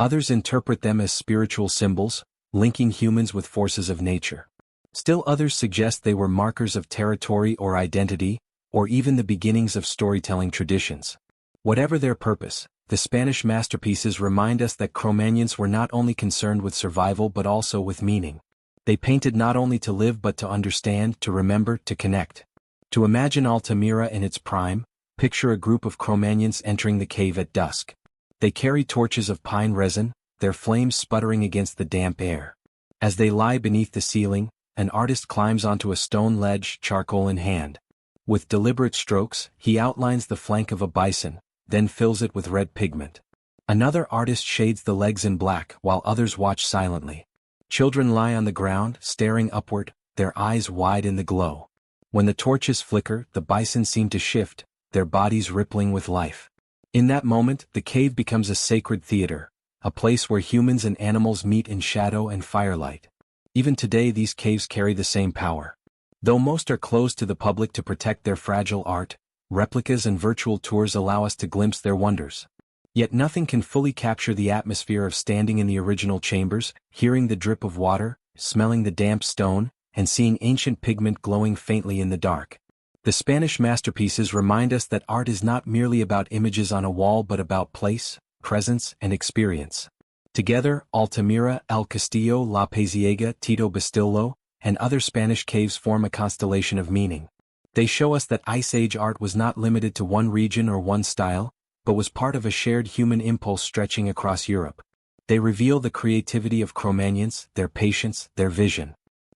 Others interpret them as spiritual symbols, linking humans with forces of nature. Still others suggest they were markers of territory or identity, or even the beginnings of storytelling traditions. Whatever their purpose, the Spanish masterpieces remind us that Cro-Magnons were not only concerned with survival but also with meaning. They painted not only to live but to understand, to remember, to connect. To imagine Altamira in its prime, picture a group of Cro-Magnons entering the cave at dusk. They carry torches of pine resin, their flames sputtering against the damp air. As they lie beneath the ceiling, an artist climbs onto a stone ledge, charcoal in hand. With deliberate strokes, he outlines the flank of a bison, then fills it with red pigment. Another artist shades the legs in black while others watch silently. Children lie on the ground, staring upward, their eyes wide in the glow. When the torches flicker, the bison seem to shift, their bodies rippling with life. In that moment, the cave becomes a sacred theater, a place where humans and animals meet in shadow and firelight. Even today these caves carry the same power. Though most are closed to the public to protect their fragile art, replicas and virtual tours allow us to glimpse their wonders. Yet nothing can fully capture the atmosphere of standing in the original chambers, hearing the drip of water, smelling the damp stone, and seeing ancient pigment glowing faintly in the dark. The Spanish masterpieces remind us that art is not merely about images on a wall but about place, presence, and experience. Together, Altamira, El Castillo, La Paziega, Tito Bastillo, and other Spanish caves form a constellation of meaning. They show us that Ice Age art was not limited to one region or one style, but was part of a shared human impulse stretching across Europe. They reveal the creativity of Cro-Magnons, their patience, their vision.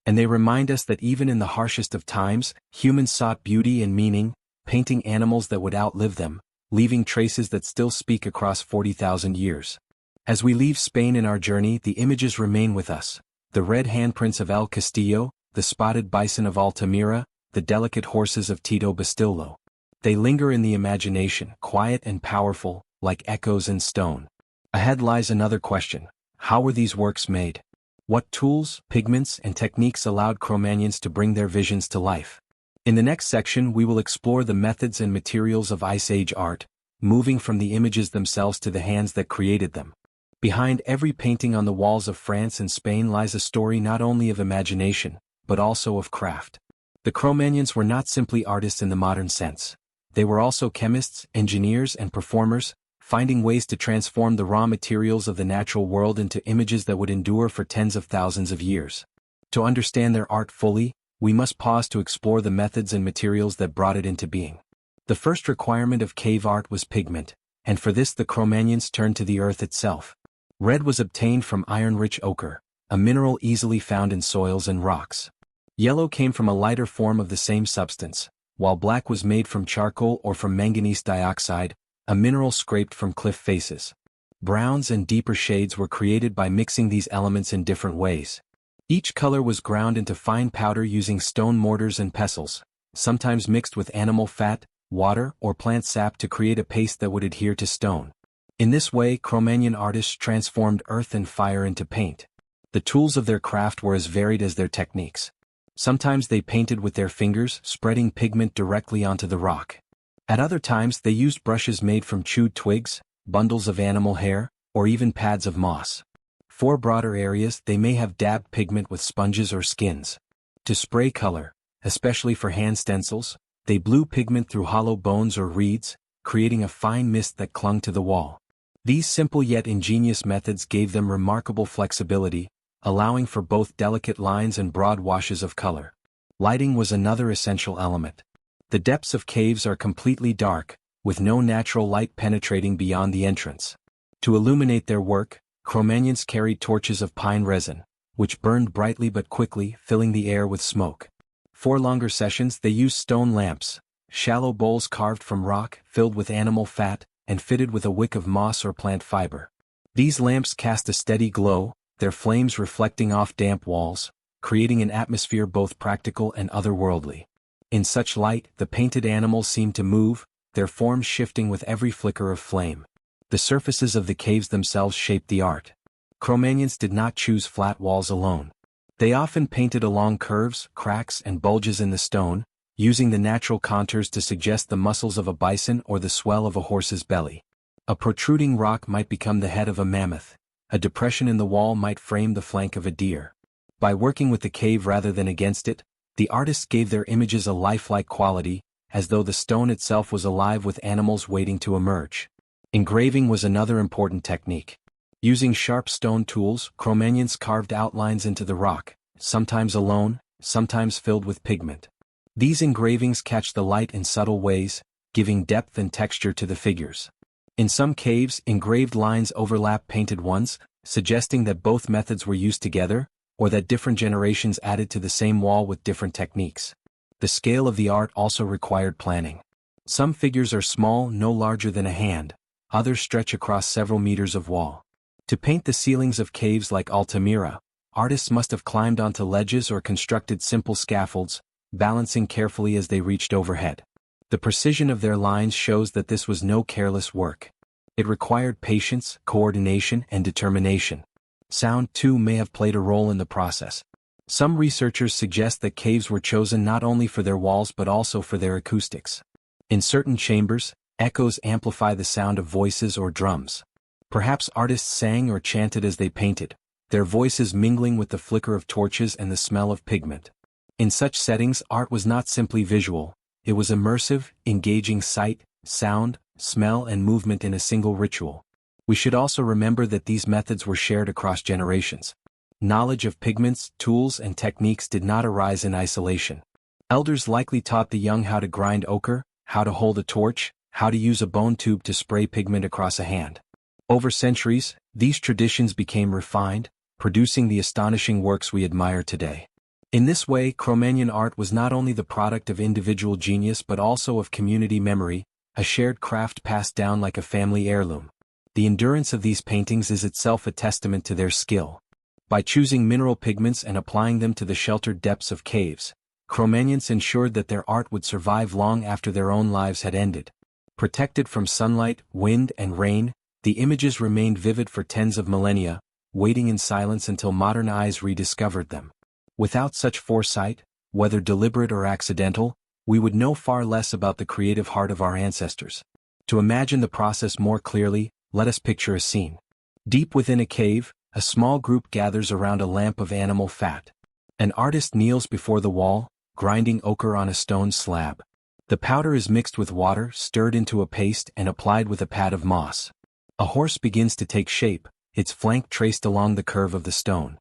And they remind us that even in the harshest of times, humans sought beauty and meaning, painting animals that would outlive them, leaving traces that still speak across 40,000 years. As we leave Spain in our journey, the images remain with us. The red handprints of El Castillo, the spotted bison of Altamira, the delicate horses of Tito Bastillo. They linger in the imagination, quiet and powerful, like echoes in stone. Ahead lies another question. How were these works made? What tools, pigments, and techniques allowed Cro-Magnons to bring their visions to life? In the next section we will explore the methods and materials of Ice Age art, moving from the images themselves to the hands that created them. Behind every painting on the walls of France and Spain lies a story not only of imagination, but also of craft. The Cro-Magnons were not simply artists in the modern sense. They were also chemists, engineers, and performers, finding ways to transform the raw materials of the natural world into images that would endure for tens of thousands of years. To understand their art fully, we must pause to explore the methods and materials that brought it into being. The first requirement of cave art was pigment, and for this the Cro-Magnons turned to the earth itself. Red was obtained from iron-rich ochre, a mineral easily found in soils and rocks. Yellow came from a lighter form of the same substance, while black was made from charcoal or from manganese dioxide, a mineral scraped from cliff faces. Browns and deeper shades were created by mixing these elements in different ways. Each color was ground into fine powder using stone mortars and pestles, sometimes mixed with animal fat, water, or plant sap to create a paste that would adhere to stone. In this way, Cro-Magnon artists transformed earth and fire into paint. The tools of their craft were as varied as their techniques. Sometimes they painted with their fingers, spreading pigment directly onto the rock. At other times they used brushes made from chewed twigs, bundles of animal hair, or even pads of moss. For broader areas they may have dabbed pigment with sponges or skins. To spray color, especially for hand stencils, they blew pigment through hollow bones or reeds, creating a fine mist that clung to the wall. These simple yet ingenious methods gave them remarkable flexibility, allowing for both delicate lines and broad washes of color. Lighting was another essential element. The depths of caves are completely dark, with no natural light penetrating beyond the entrance. To illuminate their work, Cro Magnons carried torches of pine resin, which burned brightly but quickly, filling the air with smoke. For longer sessions they used stone lamps, shallow bowls carved from rock, filled with animal fat, and fitted with a wick of moss or plant fiber. These lamps cast a steady glow, their flames reflecting off damp walls, creating an atmosphere both practical and otherworldly. In such light, the painted animals seemed to move, their forms shifting with every flicker of flame. The surfaces of the caves themselves shaped the art. Cro Magnons did not choose flat walls alone. They often painted along curves, cracks, and bulges in the stone, using the natural contours to suggest the muscles of a bison or the swell of a horse's belly. A protruding rock might become the head of a mammoth. A depression in the wall might frame the flank of a deer. By working with the cave rather than against it, the artists gave their images a lifelike quality, as though the stone itself was alive with animals waiting to emerge. Engraving was another important technique. Using sharp stone tools, Cro Magnons carved outlines into the rock, sometimes alone, sometimes filled with pigment. These engravings catch the light in subtle ways, giving depth and texture to the figures. In some caves, engraved lines overlap painted ones, suggesting that both methods were used together, or that different generations added to the same wall with different techniques. The scale of the art also required planning. Some figures are small, no larger than a hand, others stretch across several meters of wall. To paint the ceilings of caves like Altamira, artists must have climbed onto ledges or constructed simple scaffolds, balancing carefully as they reached overhead. The precision of their lines shows that this was no careless work. It required patience, coordination, and determination. Sound, too, may have played a role in the process. Some researchers suggest that caves were chosen not only for their walls but also for their acoustics. In certain chambers, echoes amplify the sound of voices or drums. Perhaps artists sang or chanted as they painted, their voices mingling with the flicker of torches and the smell of pigment. In such settings, art was not simply visual, it was immersive, engaging sight, sound, smell, and movement in a single ritual. We should also remember that these methods were shared across generations. Knowledge of pigments, tools, and techniques did not arise in isolation. Elders likely taught the young how to grind ochre, how to hold a torch, how to use a bone tube to spray pigment across a hand. Over centuries, these traditions became refined, producing the astonishing works we admire today. In this way, Cro Magnon art was not only the product of individual genius but also of community memory, a shared craft passed down like a family heirloom. The endurance of these paintings is itself a testament to their skill. By choosing mineral pigments and applying them to the sheltered depths of caves, Cro Magnons ensured that their art would survive long after their own lives had ended. Protected from sunlight, wind, and rain, the images remained vivid for tens of millennia, waiting in silence until modern eyes rediscovered them. Without such foresight, whether deliberate or accidental, we would know far less about the creative heart of our ancestors. To imagine the process more clearly, let us picture a scene. Deep within a cave, a small group gathers around a lamp of animal fat. An artist kneels before the wall, grinding ochre on a stone slab. The powder is mixed with water, stirred into a paste, and applied with a pad of moss. A horse begins to take shape, its flank traced along the curve of the stone.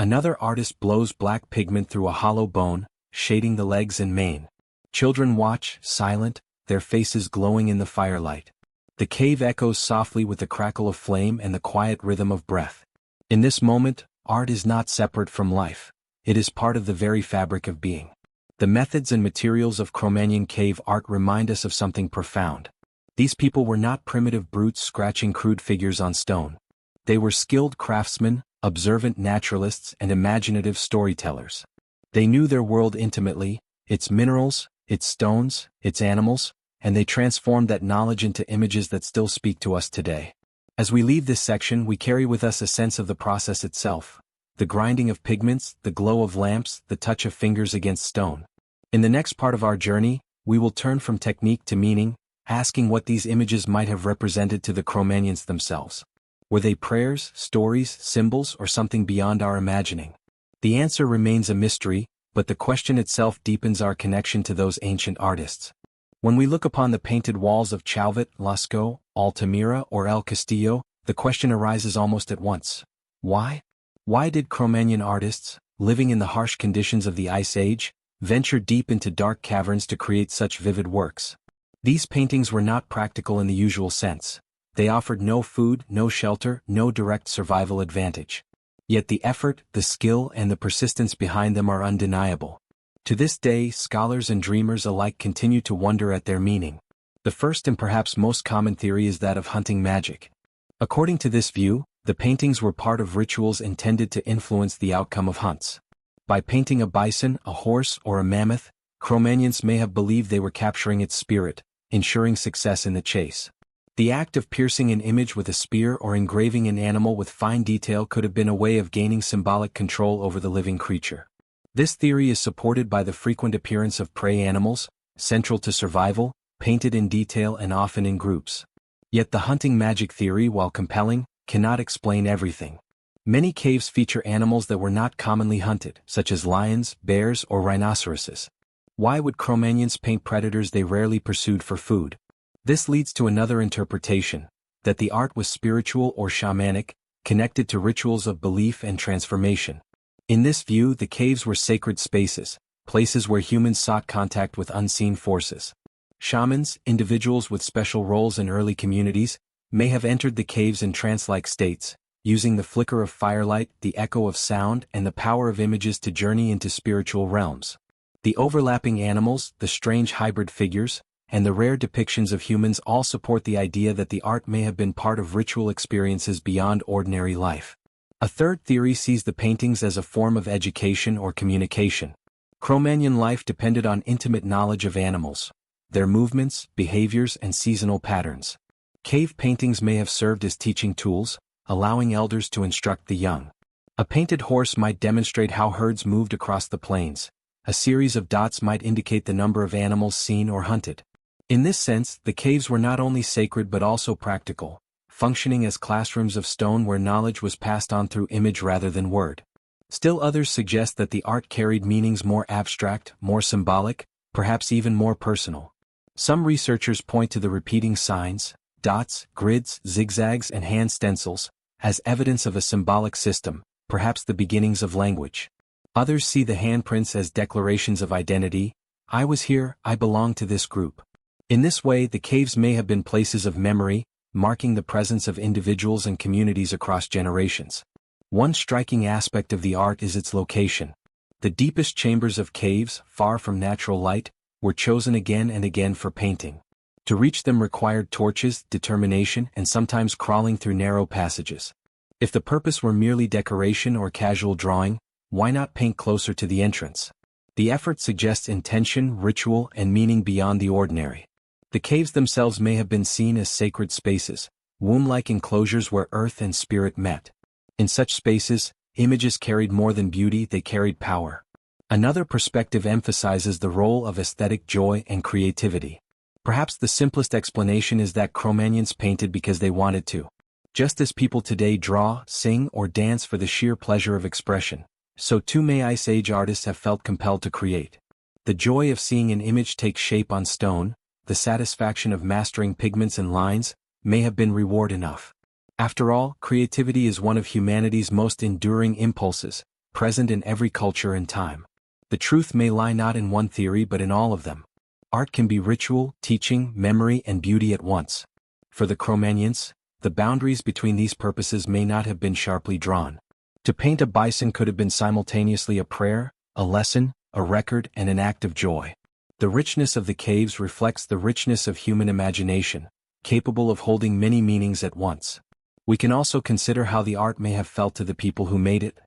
Another artist blows black pigment through a hollow bone, shading the legs and mane. Children watch, silent, their faces glowing in the firelight. The cave echoes softly with the crackle of flame and the quiet rhythm of breath. In this moment, art is not separate from life. It is part of the very fabric of being. The methods and materials of Cro Magnon cave art remind us of something profound. These people were not primitive brutes scratching crude figures on stone. They were skilled craftsmen, observant naturalists, and imaginative storytellers. They knew their world intimately, its minerals, its stones, its animals, and they transformed that knowledge into images that still speak to us today. As we leave this section, we carry with us a sense of the process itself, the grinding of pigments, the glow of lamps, the touch of fingers against stone. In the next part of our journey, we will turn from technique to meaning, asking what these images might have represented to the Cro Magnons themselves. Were they prayers, stories, symbols, or something beyond our imagining? The answer remains a mystery, but the question itself deepens our connection to those ancient artists. When we look upon the painted walls of Chauvet, Lascaux, Altamira, or El Castillo, the question arises almost at once. Why? Why did Cro Magnon artists, living in the harsh conditions of the Ice Age, venture deep into dark caverns to create such vivid works? These paintings were not practical in the usual sense. They offered no food, no shelter, no direct survival advantage. Yet the effort, the skill, and the persistence behind them are undeniable. To this day, scholars and dreamers alike continue to wonder at their meaning. The first and perhaps most common theory is that of hunting magic. According to this view, the paintings were part of rituals intended to influence the outcome of hunts. By painting a bison, a horse, or a mammoth, Cro Magnons may have believed they were capturing its spirit, ensuring success in the chase. The act of piercing an image with a spear or engraving an animal with fine detail could have been a way of gaining symbolic control over the living creature. This theory is supported by the frequent appearance of prey animals, central to survival, painted in detail and often in groups. Yet the hunting magic theory, while compelling, cannot explain everything. Many caves feature animals that were not commonly hunted, such as lions, bears, or rhinoceroses. Why would Cro Magnons paint predators they rarely pursued for food? This leads to another interpretation, that the art was spiritual or shamanic, connected to rituals of belief and transformation. In this view, the caves were sacred spaces, places where humans sought contact with unseen forces. Shamans, individuals with special roles in early communities, may have entered the caves in trance-like states, using the flicker of firelight, the echo of sound, and the power of images to journey into spiritual realms. The overlapping animals, the strange hybrid figures, and the rare depictions of humans all support the idea that the art may have been part of ritual experiences beyond ordinary life. A third theory sees the paintings as a form of education or communication. Cro Magnon life depended on intimate knowledge of animals, their movements, behaviors, and seasonal patterns. Cave paintings may have served as teaching tools, allowing elders to instruct the young. A painted horse might demonstrate how herds moved across the plains. A series of dots might indicate the number of animals seen or hunted. In this sense, the caves were not only sacred but also practical, functioning as classrooms of stone where knowledge was passed on through image rather than word. Still others suggest that the art carried meanings more abstract, more symbolic, perhaps even more personal. Some researchers point to the repeating signs, dots, grids, zigzags, and hand stencils, as evidence of a symbolic system, perhaps the beginnings of language. Others see the handprints as declarations of identity. I was here, I belong to this group. In this way, the caves may have been places of memory, marking the presence of individuals and communities across generations. One striking aspect of the art is its location. The deepest chambers of caves, far from natural light, were chosen again and again for painting. To reach them required torches, determination, and sometimes crawling through narrow passages. If the purpose were merely decoration or casual drawing, why not paint closer to the entrance? The effort suggests intention, ritual, and meaning beyond the ordinary. The caves themselves may have been seen as sacred spaces, womb-like enclosures where earth and spirit met. In such spaces, images carried more than beauty, they carried power. Another perspective emphasizes the role of aesthetic joy and creativity. Perhaps the simplest explanation is that Cro Magnons painted because they wanted to. Just as people today draw, sing, or dance for the sheer pleasure of expression, so too may Ice Age artists have felt compelled to create. The joy of seeing an image take shape on stone, the satisfaction of mastering pigments and lines, may have been reward enough. After all, creativity is one of humanity's most enduring impulses, present in every culture and time. The truth may lie not in one theory but in all of them. Art can be ritual, teaching, memory, and beauty at once. For the Cro Magnons, the boundaries between these purposes may not have been sharply drawn. To paint a bison could have been simultaneously a prayer, a lesson, a record, and an act of joy. The richness of the caves reflects the richness of human imagination, capable of holding many meanings at once. We can also consider how the art may have felt to the people who made it.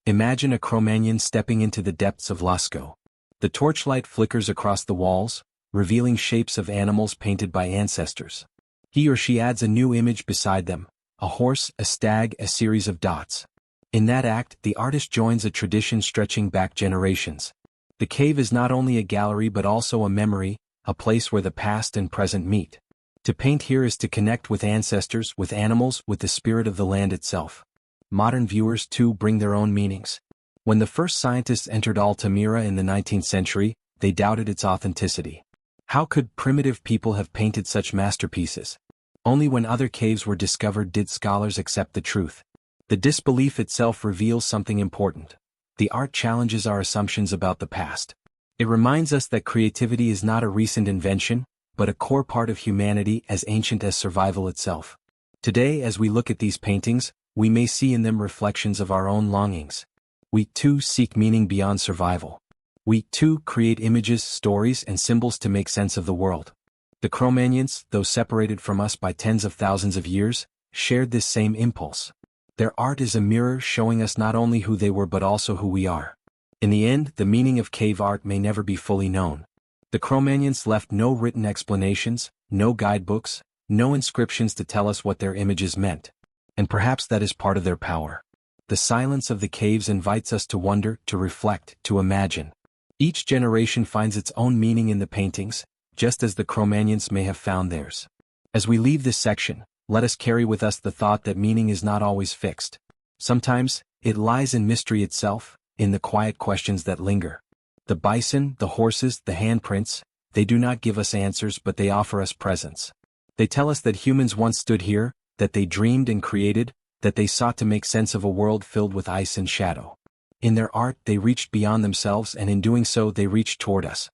Imagine a Cro Magnon stepping into the depths of Lascaux. The torchlight flickers across the walls, revealing shapes of animals painted by ancestors. He or she adds a new image beside them, a horse, a stag, a series of dots. In that act, the artist joins a tradition stretching back generations. The cave is not only a gallery but also a memory, a place where the past and present meet. To paint here is to connect with ancestors, with animals, with the spirit of the land itself. Modern viewers, too, bring their own meanings. When the first scientists entered Altamira in the 19th century, they doubted its authenticity. How could primitive people have painted such masterpieces? Only when other caves were discovered did scholars accept the truth. The disbelief itself reveals something important. The art challenges our assumptions about the past. It reminds us that creativity is not a recent invention, but a core part of humanity as ancient as survival itself. Today, as we look at these paintings, we may see in them reflections of our own longings. We too seek meaning beyond survival. We too create images, stories, and symbols to make sense of the world. The Cro Magnons, though separated from us by tens of thousands of years, shared this same impulse. Their art is a mirror showing us not only who they were but also who we are. In the end, the meaning of cave art may never be fully known. The Cro Magnons left no written explanations, no guidebooks, no inscriptions to tell us what their images meant. And perhaps that is part of their power. The silence of the caves invites us to wonder, to reflect, to imagine. Each generation finds its own meaning in the paintings, just as the Cro Magnons may have found theirs. As we leave this section, let us carry with us the thought that meaning is not always fixed. Sometimes, it lies in mystery itself, in the quiet questions that linger. The bison, the horses, the handprints, they do not give us answers but they offer us presence. They tell us that humans once stood here, that they dreamed and created, that they sought to make sense of a world filled with ice and shadow. In their art they reached beyond themselves and in doing so they reached toward us.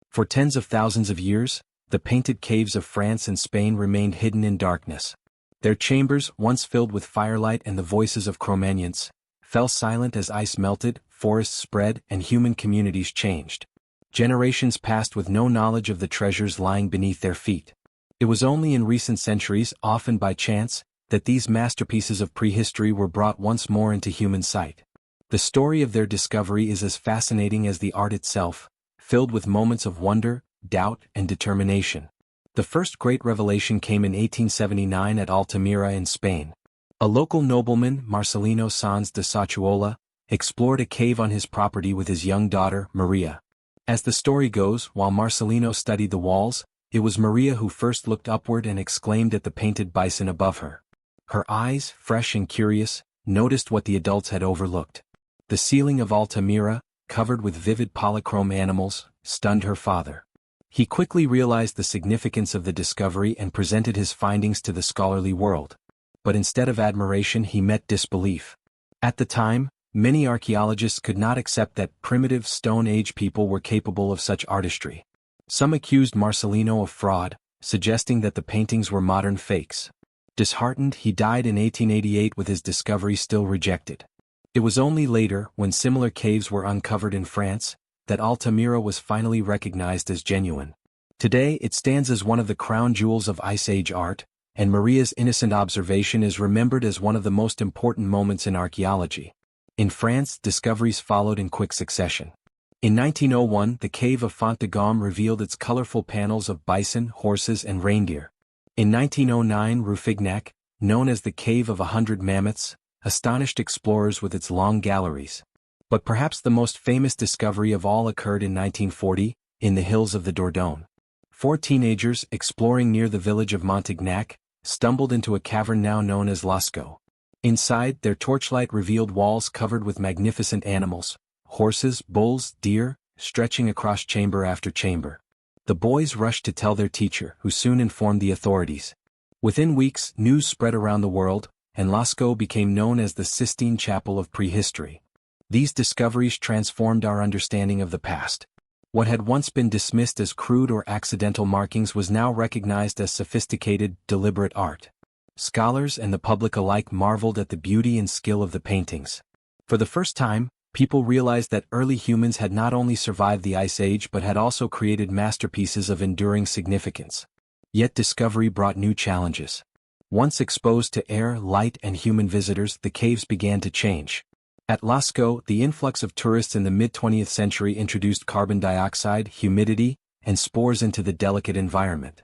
For tens of thousands of years, the painted caves of France and Spain remained hidden in darkness. Their chambers, once filled with firelight and the voices of Cro Magnons, fell silent as ice melted, forests spread, and human communities changed. Generations passed with no knowledge of the treasures lying beneath their feet. It was only in recent centuries, often by chance, that these masterpieces of prehistory were brought once more into human sight. The story of their discovery is as fascinating as the art itself, filled with moments of wonder, doubt, and determination. The first great revelation came in 1879 at Altamira in Spain. A local nobleman, Marcelino Sanz de Sachuola, explored a cave on his property with his young daughter, Maria. As the story goes, while Marcelino studied the walls, it was Maria who first looked upward and exclaimed at the painted bison above her. Her eyes, fresh and curious, noticed what the adults had overlooked. The ceiling of Altamira, covered with vivid polychrome animals, stunned her father. He quickly realized the significance of the discovery and presented his findings to the scholarly world. But instead of admiration he met disbelief. At the time, many archaeologists could not accept that primitive Stone Age people were capable of such artistry. Some accused Marcelino of fraud, suggesting that the paintings were modern fakes. Disheartened, he died in 1888 with his discovery still rejected. It was only later, when similar caves were uncovered in France, that Altamira was finally recognized as genuine. Today it stands as one of the crown jewels of Ice Age art, and Maria's innocent observation is remembered as one of the most important moments in archaeology. In France, discoveries followed in quick succession. In 1901, the cave of Font de Gaume revealed its colorful panels of bison, horses, and reindeer. In 1909, Rouffignac, known as the Cave of 100 Mammoths, astonished explorers with its long galleries. But perhaps the most famous discovery of all occurred in 1940, in the hills of the Dordogne. 4 teenagers, exploring near the village of Montignac, stumbled into a cavern now known as Lascaux. Inside, their torchlight revealed walls covered with magnificent animals, horses, bulls, deer, stretching across chamber after chamber. The boys rushed to tell their teacher, who soon informed the authorities. Within weeks, news spread around the world, and Lascaux became known as the Sistine Chapel of prehistory. These discoveries transformed our understanding of the past. What had once been dismissed as crude or accidental markings was now recognized as sophisticated, deliberate art. Scholars and the public alike marveled at the beauty and skill of the paintings. For the first time, people realized that early humans had not only survived the Ice Age but had also created masterpieces of enduring significance. Yet discovery brought new challenges. Once exposed to air, light, and human visitors, the caves began to change. At Lascaux, the influx of tourists in the mid-20th century introduced carbon dioxide, humidity, and spores into the delicate environment.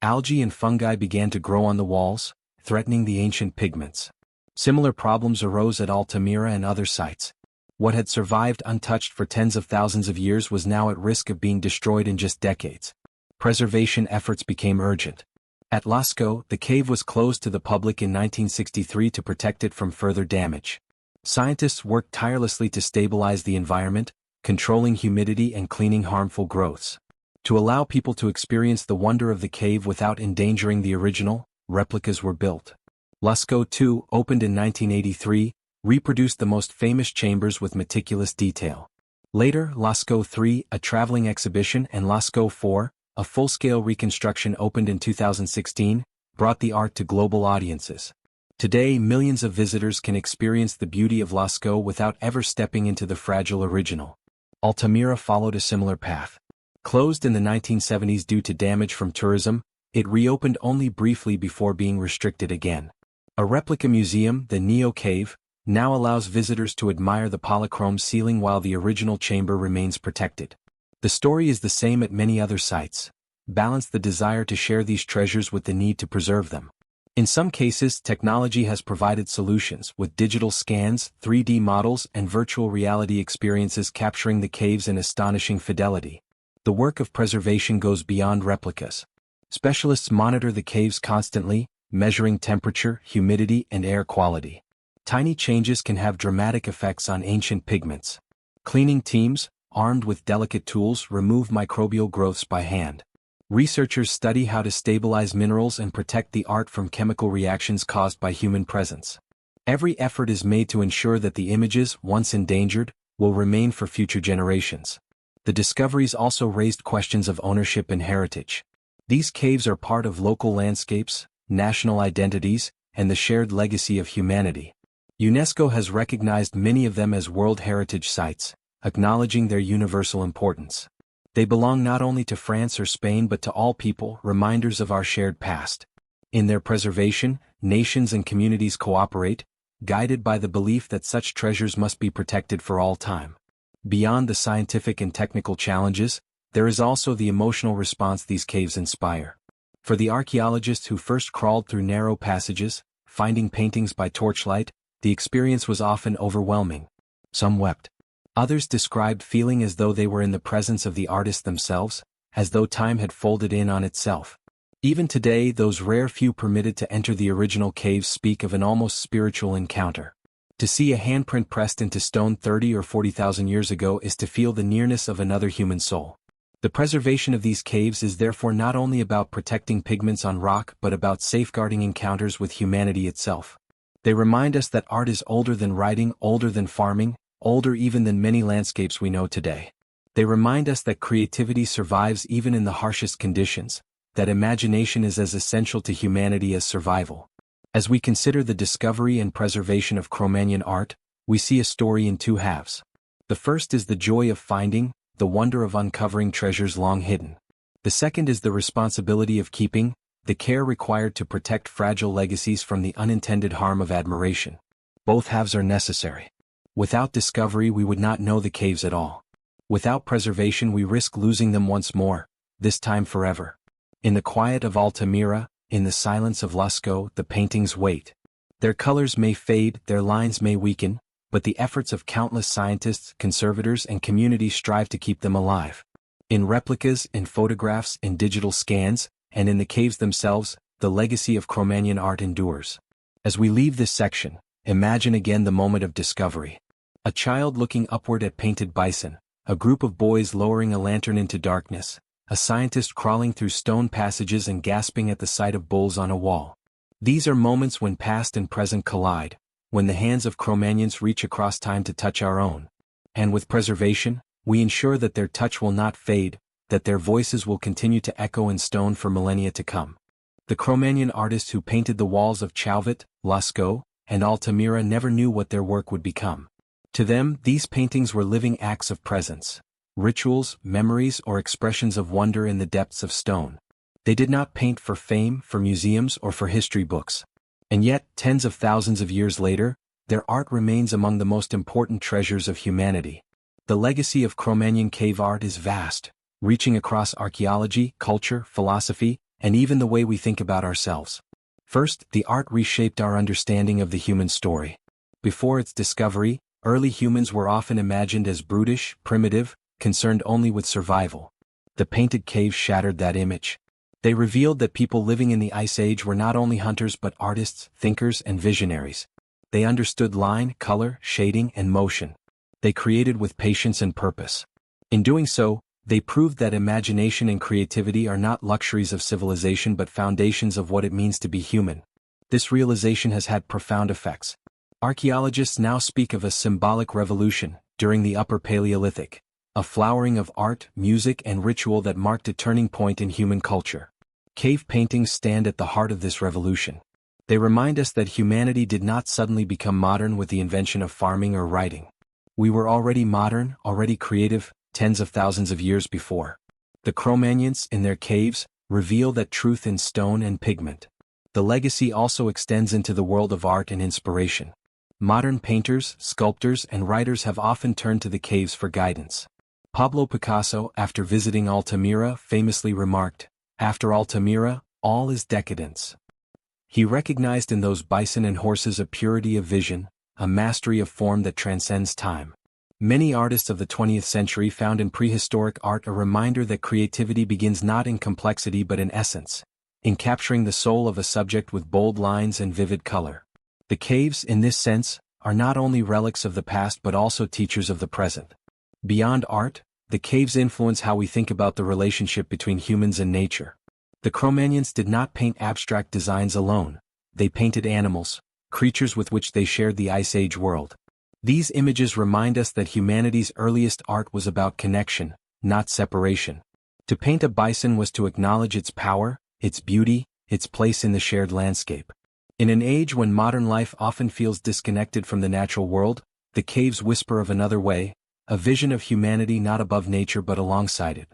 Algae and fungi began to grow on the walls, threatening the ancient pigments. Similar problems arose at Altamira and other sites. What had survived untouched for tens of thousands of years was now at risk of being destroyed in just decades. Preservation efforts became urgent. At Lascaux, the cave was closed to the public in 1963 to protect it from further damage. Scientists worked tirelessly to stabilize the environment, controlling humidity and cleaning harmful growths. To allow people to experience the wonder of the cave without endangering the original, replicas were built. Lascaux II, opened in 1983, reproduced the most famous chambers with meticulous detail. Later, Lascaux III, a traveling exhibition, and Lascaux IV, a full-scale reconstruction opened in 2016, brought the art to global audiences. Today, millions of visitors can experience the beauty of Lascaux without ever stepping into the fragile original. Altamira followed a similar path. Closed in the 1970s due to damage from tourism, it reopened only briefly before being restricted again. A replica museum, the Neo Cave, now allows visitors to admire the polychrome ceiling while the original chamber remains protected. The story is the same at many other sites. Balance the desire to share these treasures with the need to preserve them. In some cases, technology has provided solutions, with digital scans, 3D models, and virtual reality experiences capturing the caves in astonishing fidelity. The work of preservation goes beyond replicas. Specialists monitor the caves constantly, measuring temperature, humidity, and air quality. Tiny changes can have dramatic effects on ancient pigments. Cleaning teams, armed with delicate tools, remove microbial growths by hand. Researchers study how to stabilize minerals and protect the art from chemical reactions caused by human presence. Every effort is made to ensure that the images, once endangered, will remain for future generations. The discoveries also raised questions of ownership and heritage. These caves are part of local landscapes, national identities, and the shared legacy of humanity. UNESCO has recognized many of them as World Heritage Sites, acknowledging their universal importance. They belong not only to France or Spain but to all people, reminders of our shared past. In their preservation, nations and communities cooperate, guided by the belief that such treasures must be protected for all time. Beyond the scientific and technical challenges, there is also the emotional response these caves inspire. For the archaeologists who first crawled through narrow passages, finding paintings by torchlight, the experience was often overwhelming. Some wept. Others described feeling as though they were in the presence of the artists themselves, as though time had folded in on itself. Even today, those rare few permitted to enter the original caves speak of an almost spiritual encounter. To see a handprint pressed into stone 30 or 40,000 years ago is to feel the nearness of another human soul. The preservation of these caves is therefore not only about protecting pigments on rock but about safeguarding encounters with humanity itself. They remind us that art is older than writing, older than farming, older even than many landscapes we know today. They remind us that creativity survives even in the harshest conditions, that imagination is as essential to humanity as survival. As we consider the discovery and preservation of Cro Magnon art, we see a story in two halves. The first is the joy of finding, the wonder of uncovering treasures long hidden. The second is the responsibility of keeping, the care required to protect fragile legacies from the unintended harm of admiration. Both halves are necessary. Without discovery we would not know the caves at all. Without preservation we risk losing them once more, this time forever. In the quiet of Altamira, in the silence of Lascaux, the paintings wait. Their colors may fade, their lines may weaken, but the efforts of countless scientists, conservators, and communities strive to keep them alive. In replicas, in photographs, in digital scans, and in the caves themselves, the legacy of Cro Magnon art endures. As we leave this section, imagine again the moment of discovery. A child looking upward at painted bison, a group of boys lowering a lantern into darkness, a scientist crawling through stone passages and gasping at the sight of bulls on a wall. These are moments when past and present collide, when the hands of Cro Magnons reach across time to touch our own. And with preservation, we ensure that their touch will not fade, that their voices will continue to echo in stone for millennia to come. The Cro Magnon artists who painted the walls of Chauvet, Lascaux, and Altamira never knew what their work would become. To them, these paintings were living acts of presence, rituals, memories, or expressions of wonder in the depths of stone. They did not paint for fame, for museums, or for history books. And yet, tens of thousands of years later, their art remains among the most important treasures of humanity. The legacy of Cro Magnon cave art is vast, reaching across archaeology, culture, philosophy, and even the way we think about ourselves. First, the art reshaped our understanding of the human story. Before its discovery, early humans were often imagined as brutish, primitive, concerned only with survival. The painted caves shattered that image. They revealed that people living in the Ice Age were not only hunters but artists, thinkers, and visionaries. They understood line, color, shading, and motion. They created with patience and purpose. In doing so, they proved that imagination and creativity are not luxuries of civilization but foundations of what it means to be human. This realization has had profound effects. Archaeologists now speak of a symbolic revolution during the Upper Paleolithic, a flowering of art, music, and ritual that marked a turning point in human culture. Cave paintings stand at the heart of this revolution. They remind us that humanity did not suddenly become modern with the invention of farming or writing. We were already modern, already creative, tens of thousands of years before. The Cro Magnons, in their caves, reveal that truth in stone and pigment. The legacy also extends into the world of art and inspiration. Modern painters, sculptors, and writers have often turned to the caves for guidance. Pablo Picasso, after visiting Altamira, famously remarked, "After Altamira, all is decadence." He recognized in those bison and horses a purity of vision, a mastery of form that transcends time. Many artists of the 20th century found in prehistoric art a reminder that creativity begins not in complexity but in essence, in capturing the soul of a subject with bold lines and vivid color. The caves, in this sense, are not only relics of the past but also teachers of the present. Beyond art, the caves influence how we think about the relationship between humans and nature. The Cro Magnons did not paint abstract designs alone. They painted animals, creatures with which they shared the Ice Age world. These images remind us that humanity's earliest art was about connection, not separation. To paint a bison was to acknowledge its power, its beauty, its place in the shared landscape. In an age when modern life often feels disconnected from the natural world, the caves whisper of another way, a vision of humanity not above nature but alongside it.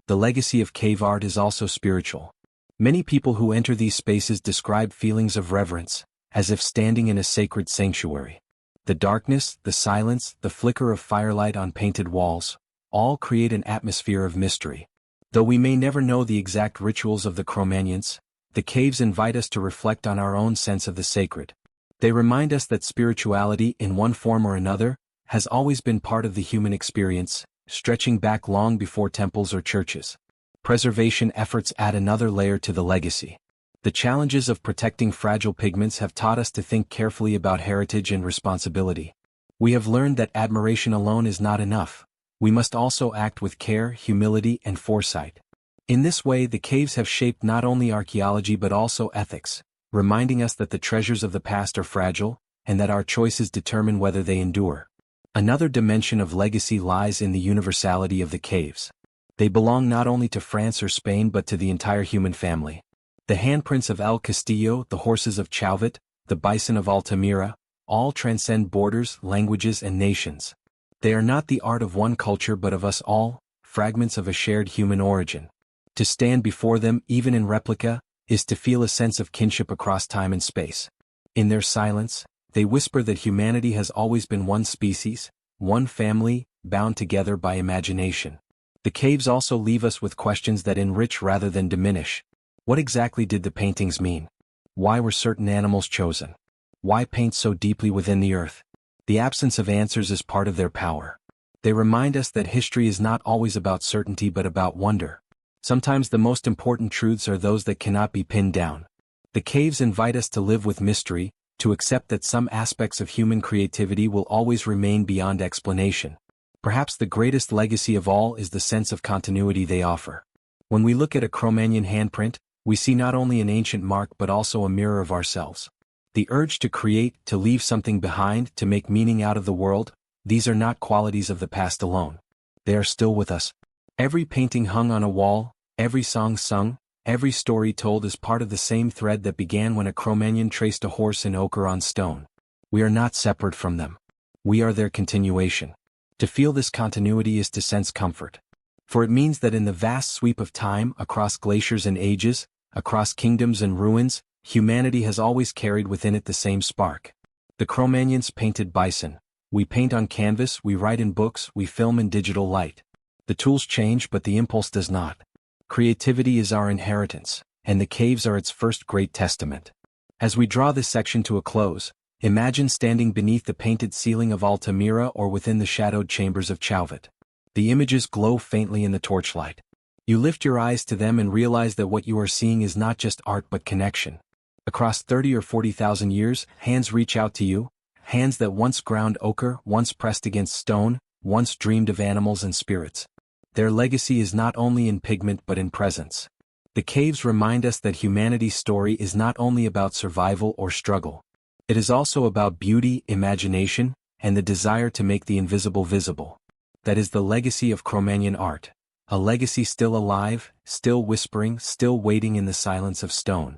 The legacy of cave art is also spiritual. Many people who enter these spaces describe feelings of reverence, as if standing in a sacred sanctuary. The darkness, the silence, the flicker of firelight on painted walls, all create an atmosphere of mystery. Though we may never know the exact rituals of the Cro Magnons, the caves invite us to reflect on our own sense of the sacred. They remind us that spirituality, in one form or another, has always been part of the human experience, stretching back long before temples or churches. Preservation efforts add another layer to the legacy. The challenges of protecting fragile pigments have taught us to think carefully about heritage and responsibility. We have learned that admiration alone is not enough. We must also act with care, humility, and foresight. In this way, the caves have shaped not only archaeology but also ethics, reminding us that the treasures of the past are fragile, and that our choices determine whether they endure. Another dimension of legacy lies in the universality of the caves. They belong not only to France or Spain but to the entire human family. The handprints of El Castillo, the horses of Chauvet, the bison of Altamira, all transcend borders, languages, and nations. They are not the art of one culture but of us all, fragments of a shared human origin. To stand before them, even in replica, is to feel a sense of kinship across time and space. In their silence, they whisper that humanity has always been one species, one family, bound together by imagination. The caves also leave us with questions that enrich rather than diminish. What exactly did the paintings mean? Why were certain animals chosen? Why paint so deeply within the earth? The absence of answers is part of their power. They remind us that history is not always about certainty but about wonder. Sometimes the most important truths are those that cannot be pinned down. The caves invite us to live with mystery, to accept that some aspects of human creativity will always remain beyond explanation. Perhaps the greatest legacy of all is the sense of continuity they offer. When we look at a Cro Magnon handprint, we see not only an ancient mark but also a mirror of ourselves. The urge to create, to leave something behind, to make meaning out of the world, these are not qualities of the past alone. They are still with us. Every painting hung on a wall, every song sung, every story told is part of the same thread that began when a Cro Magnon traced a horse in ochre on stone. We are not separate from them. We are their continuation. To feel this continuity is to sense comfort. For it means that in the vast sweep of time, across glaciers and ages, across kingdoms and ruins, humanity has always carried within it the same spark. The Cro Magnons painted bison. We paint on canvas, we write in books, we film in digital light. The tools change but the impulse does not. Creativity is our inheritance, and the caves are its first great testament. As we draw this section to a close, imagine standing beneath the painted ceiling of Altamira or within the shadowed chambers of Chauvet. The images glow faintly in the torchlight. You lift your eyes to them and realize that what you are seeing is not just art but connection. Across 30 or 40,000 years, hands reach out to you, hands that once ground ochre, once pressed against stone, once dreamed of animals and spirits. Their legacy is not only in pigment but in presence. The caves remind us that humanity's story is not only about survival or struggle. It is also about beauty, imagination, and the desire to make the invisible visible. That is the legacy of Cro Magnon art. A legacy still alive, still whispering, still waiting in the silence of stone.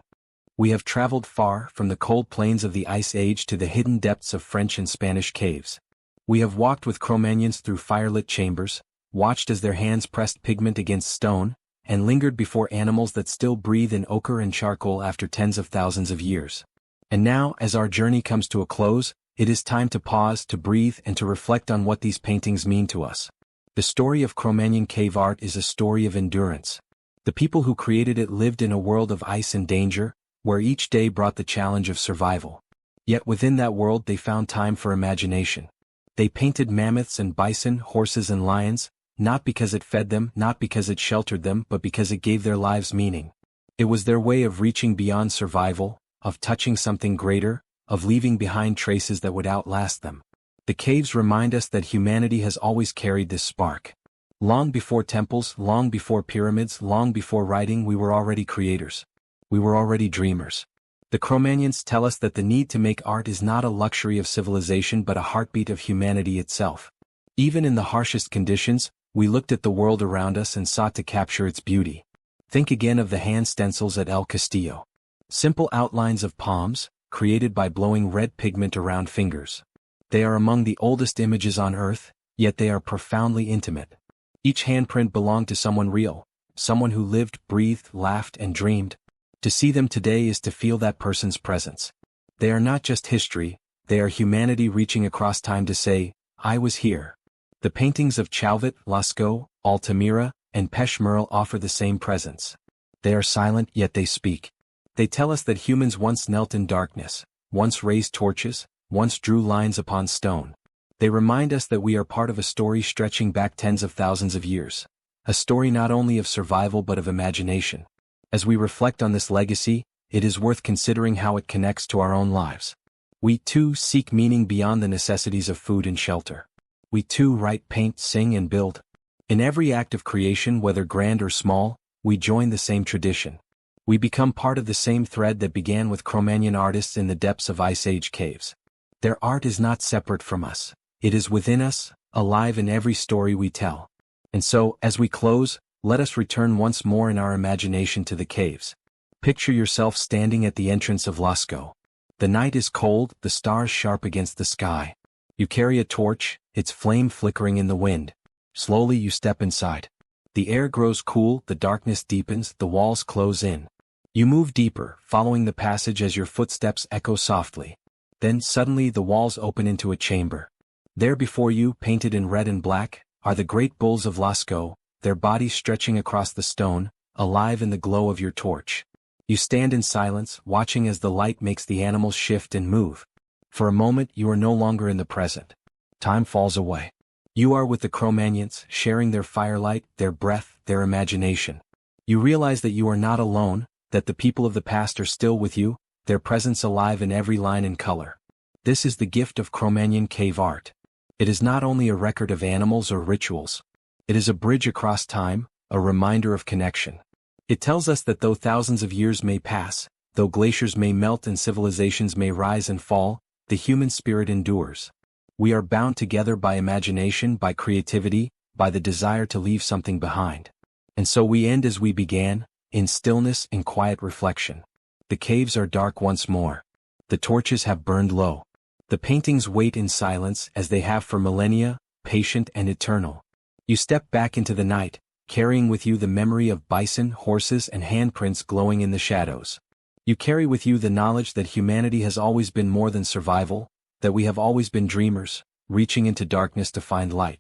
We have traveled far from the cold plains of the Ice Age to the hidden depths of French and Spanish caves. We have walked with Cro Magnons through firelit chambers, watched as their hands pressed pigment against stone, and lingered before animals that still breathe in ochre and charcoal after tens of thousands of years. And now, as our journey comes to a close, it is time to pause, to breathe, and to reflect on what these paintings mean to us. The story of Cro Magnon cave art is a story of endurance. The people who created it lived in a world of ice and danger, where each day brought the challenge of survival. Yet within that world they found time for imagination. They painted mammoths and bison, horses and lions, not because it fed them, not because it sheltered them, but because it gave their lives meaning. It was their way of reaching beyond survival, of touching something greater, of leaving behind traces that would outlast them. The caves remind us that humanity has always carried this spark. Long before temples, long before pyramids, long before writing, we were already creators. We were already dreamers. The Cro Magnons tell us that the need to make art is not a luxury of civilization but a heartbeat of humanity itself. Even in the harshest conditions, we looked at the world around us and sought to capture its beauty. Think again of the hand stencils at El Castillo. Simple outlines of palms, created by blowing red pigment around fingers. They are among the oldest images on Earth, yet they are profoundly intimate. Each handprint belonged to someone real, someone who lived, breathed, laughed, and dreamed. To see them today is to feel that person's presence. They are not just history, they are humanity reaching across time to say, I was here. The paintings of Chauvet, Lascaux, Altamira, and Pechmerle offer the same presence. They are silent yet they speak. They tell us that humans once knelt in darkness, once raised torches, once drew lines upon stone. They remind us that we are part of a story stretching back tens of thousands of years. A story not only of survival but of imagination. As we reflect on this legacy, it is worth considering how it connects to our own lives. We too seek meaning beyond the necessities of food and shelter. We too write, paint, sing, and build. In every act of creation, whether grand or small, we join the same tradition. We become part of the same thread that began with Cro Magnon artists in the depths of Ice Age caves. Their art is not separate from us. It is within us, alive in every story we tell. And so, as we close, let us return once more in our imagination to the caves. Picture yourself standing at the entrance of Lascaux. The night is cold, the stars sharp against the sky. You carry a torch, its flame flickering in the wind. Slowly you step inside. The air grows cool, the darkness deepens, the walls close in. You move deeper, following the passage as your footsteps echo softly. Then suddenly the walls open into a chamber. There before you, painted in red and black, are the great bulls of Lascaux, their bodies stretching across the stone, alive in the glow of your torch. You stand in silence, watching as the light makes the animals shift and move. For a moment you are no longer in the present. Time falls away. You are with the Cro Magnons, sharing their firelight, their breath, their imagination. You realize that you are not alone, that the people of the past are still with you, their presence alive in every line and color. This is the gift of Cro Magnon cave art. It is not only a record of animals or rituals. It is a bridge across time, a reminder of connection. It tells us that though thousands of years may pass, though glaciers may melt and civilizations may rise and fall, the human spirit endures. We are bound together by imagination, by creativity, by the desire to leave something behind. And so we end as we began, in stillness and quiet reflection. The caves are dark once more. The torches have burned low. The paintings wait in silence as they have for millennia, patient and eternal. You step back into the night, carrying with you the memory of bison, horses, and handprints glowing in the shadows. You carry with you the knowledge that humanity has always been more than survival, that we have always been dreamers, reaching into darkness to find light.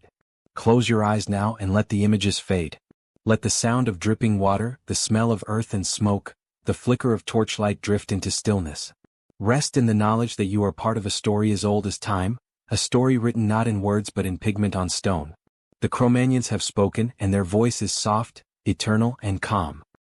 Close your eyes now and let the images fade. Let the sound of dripping water, the smell of earth and smoke, the flicker of torchlight drift into stillness. Rest in the knowledge that you are part of a story as old as time, a story written not in words but in pigment on stone. The Cro Magnons have spoken and their voice is soft, eternal and calm.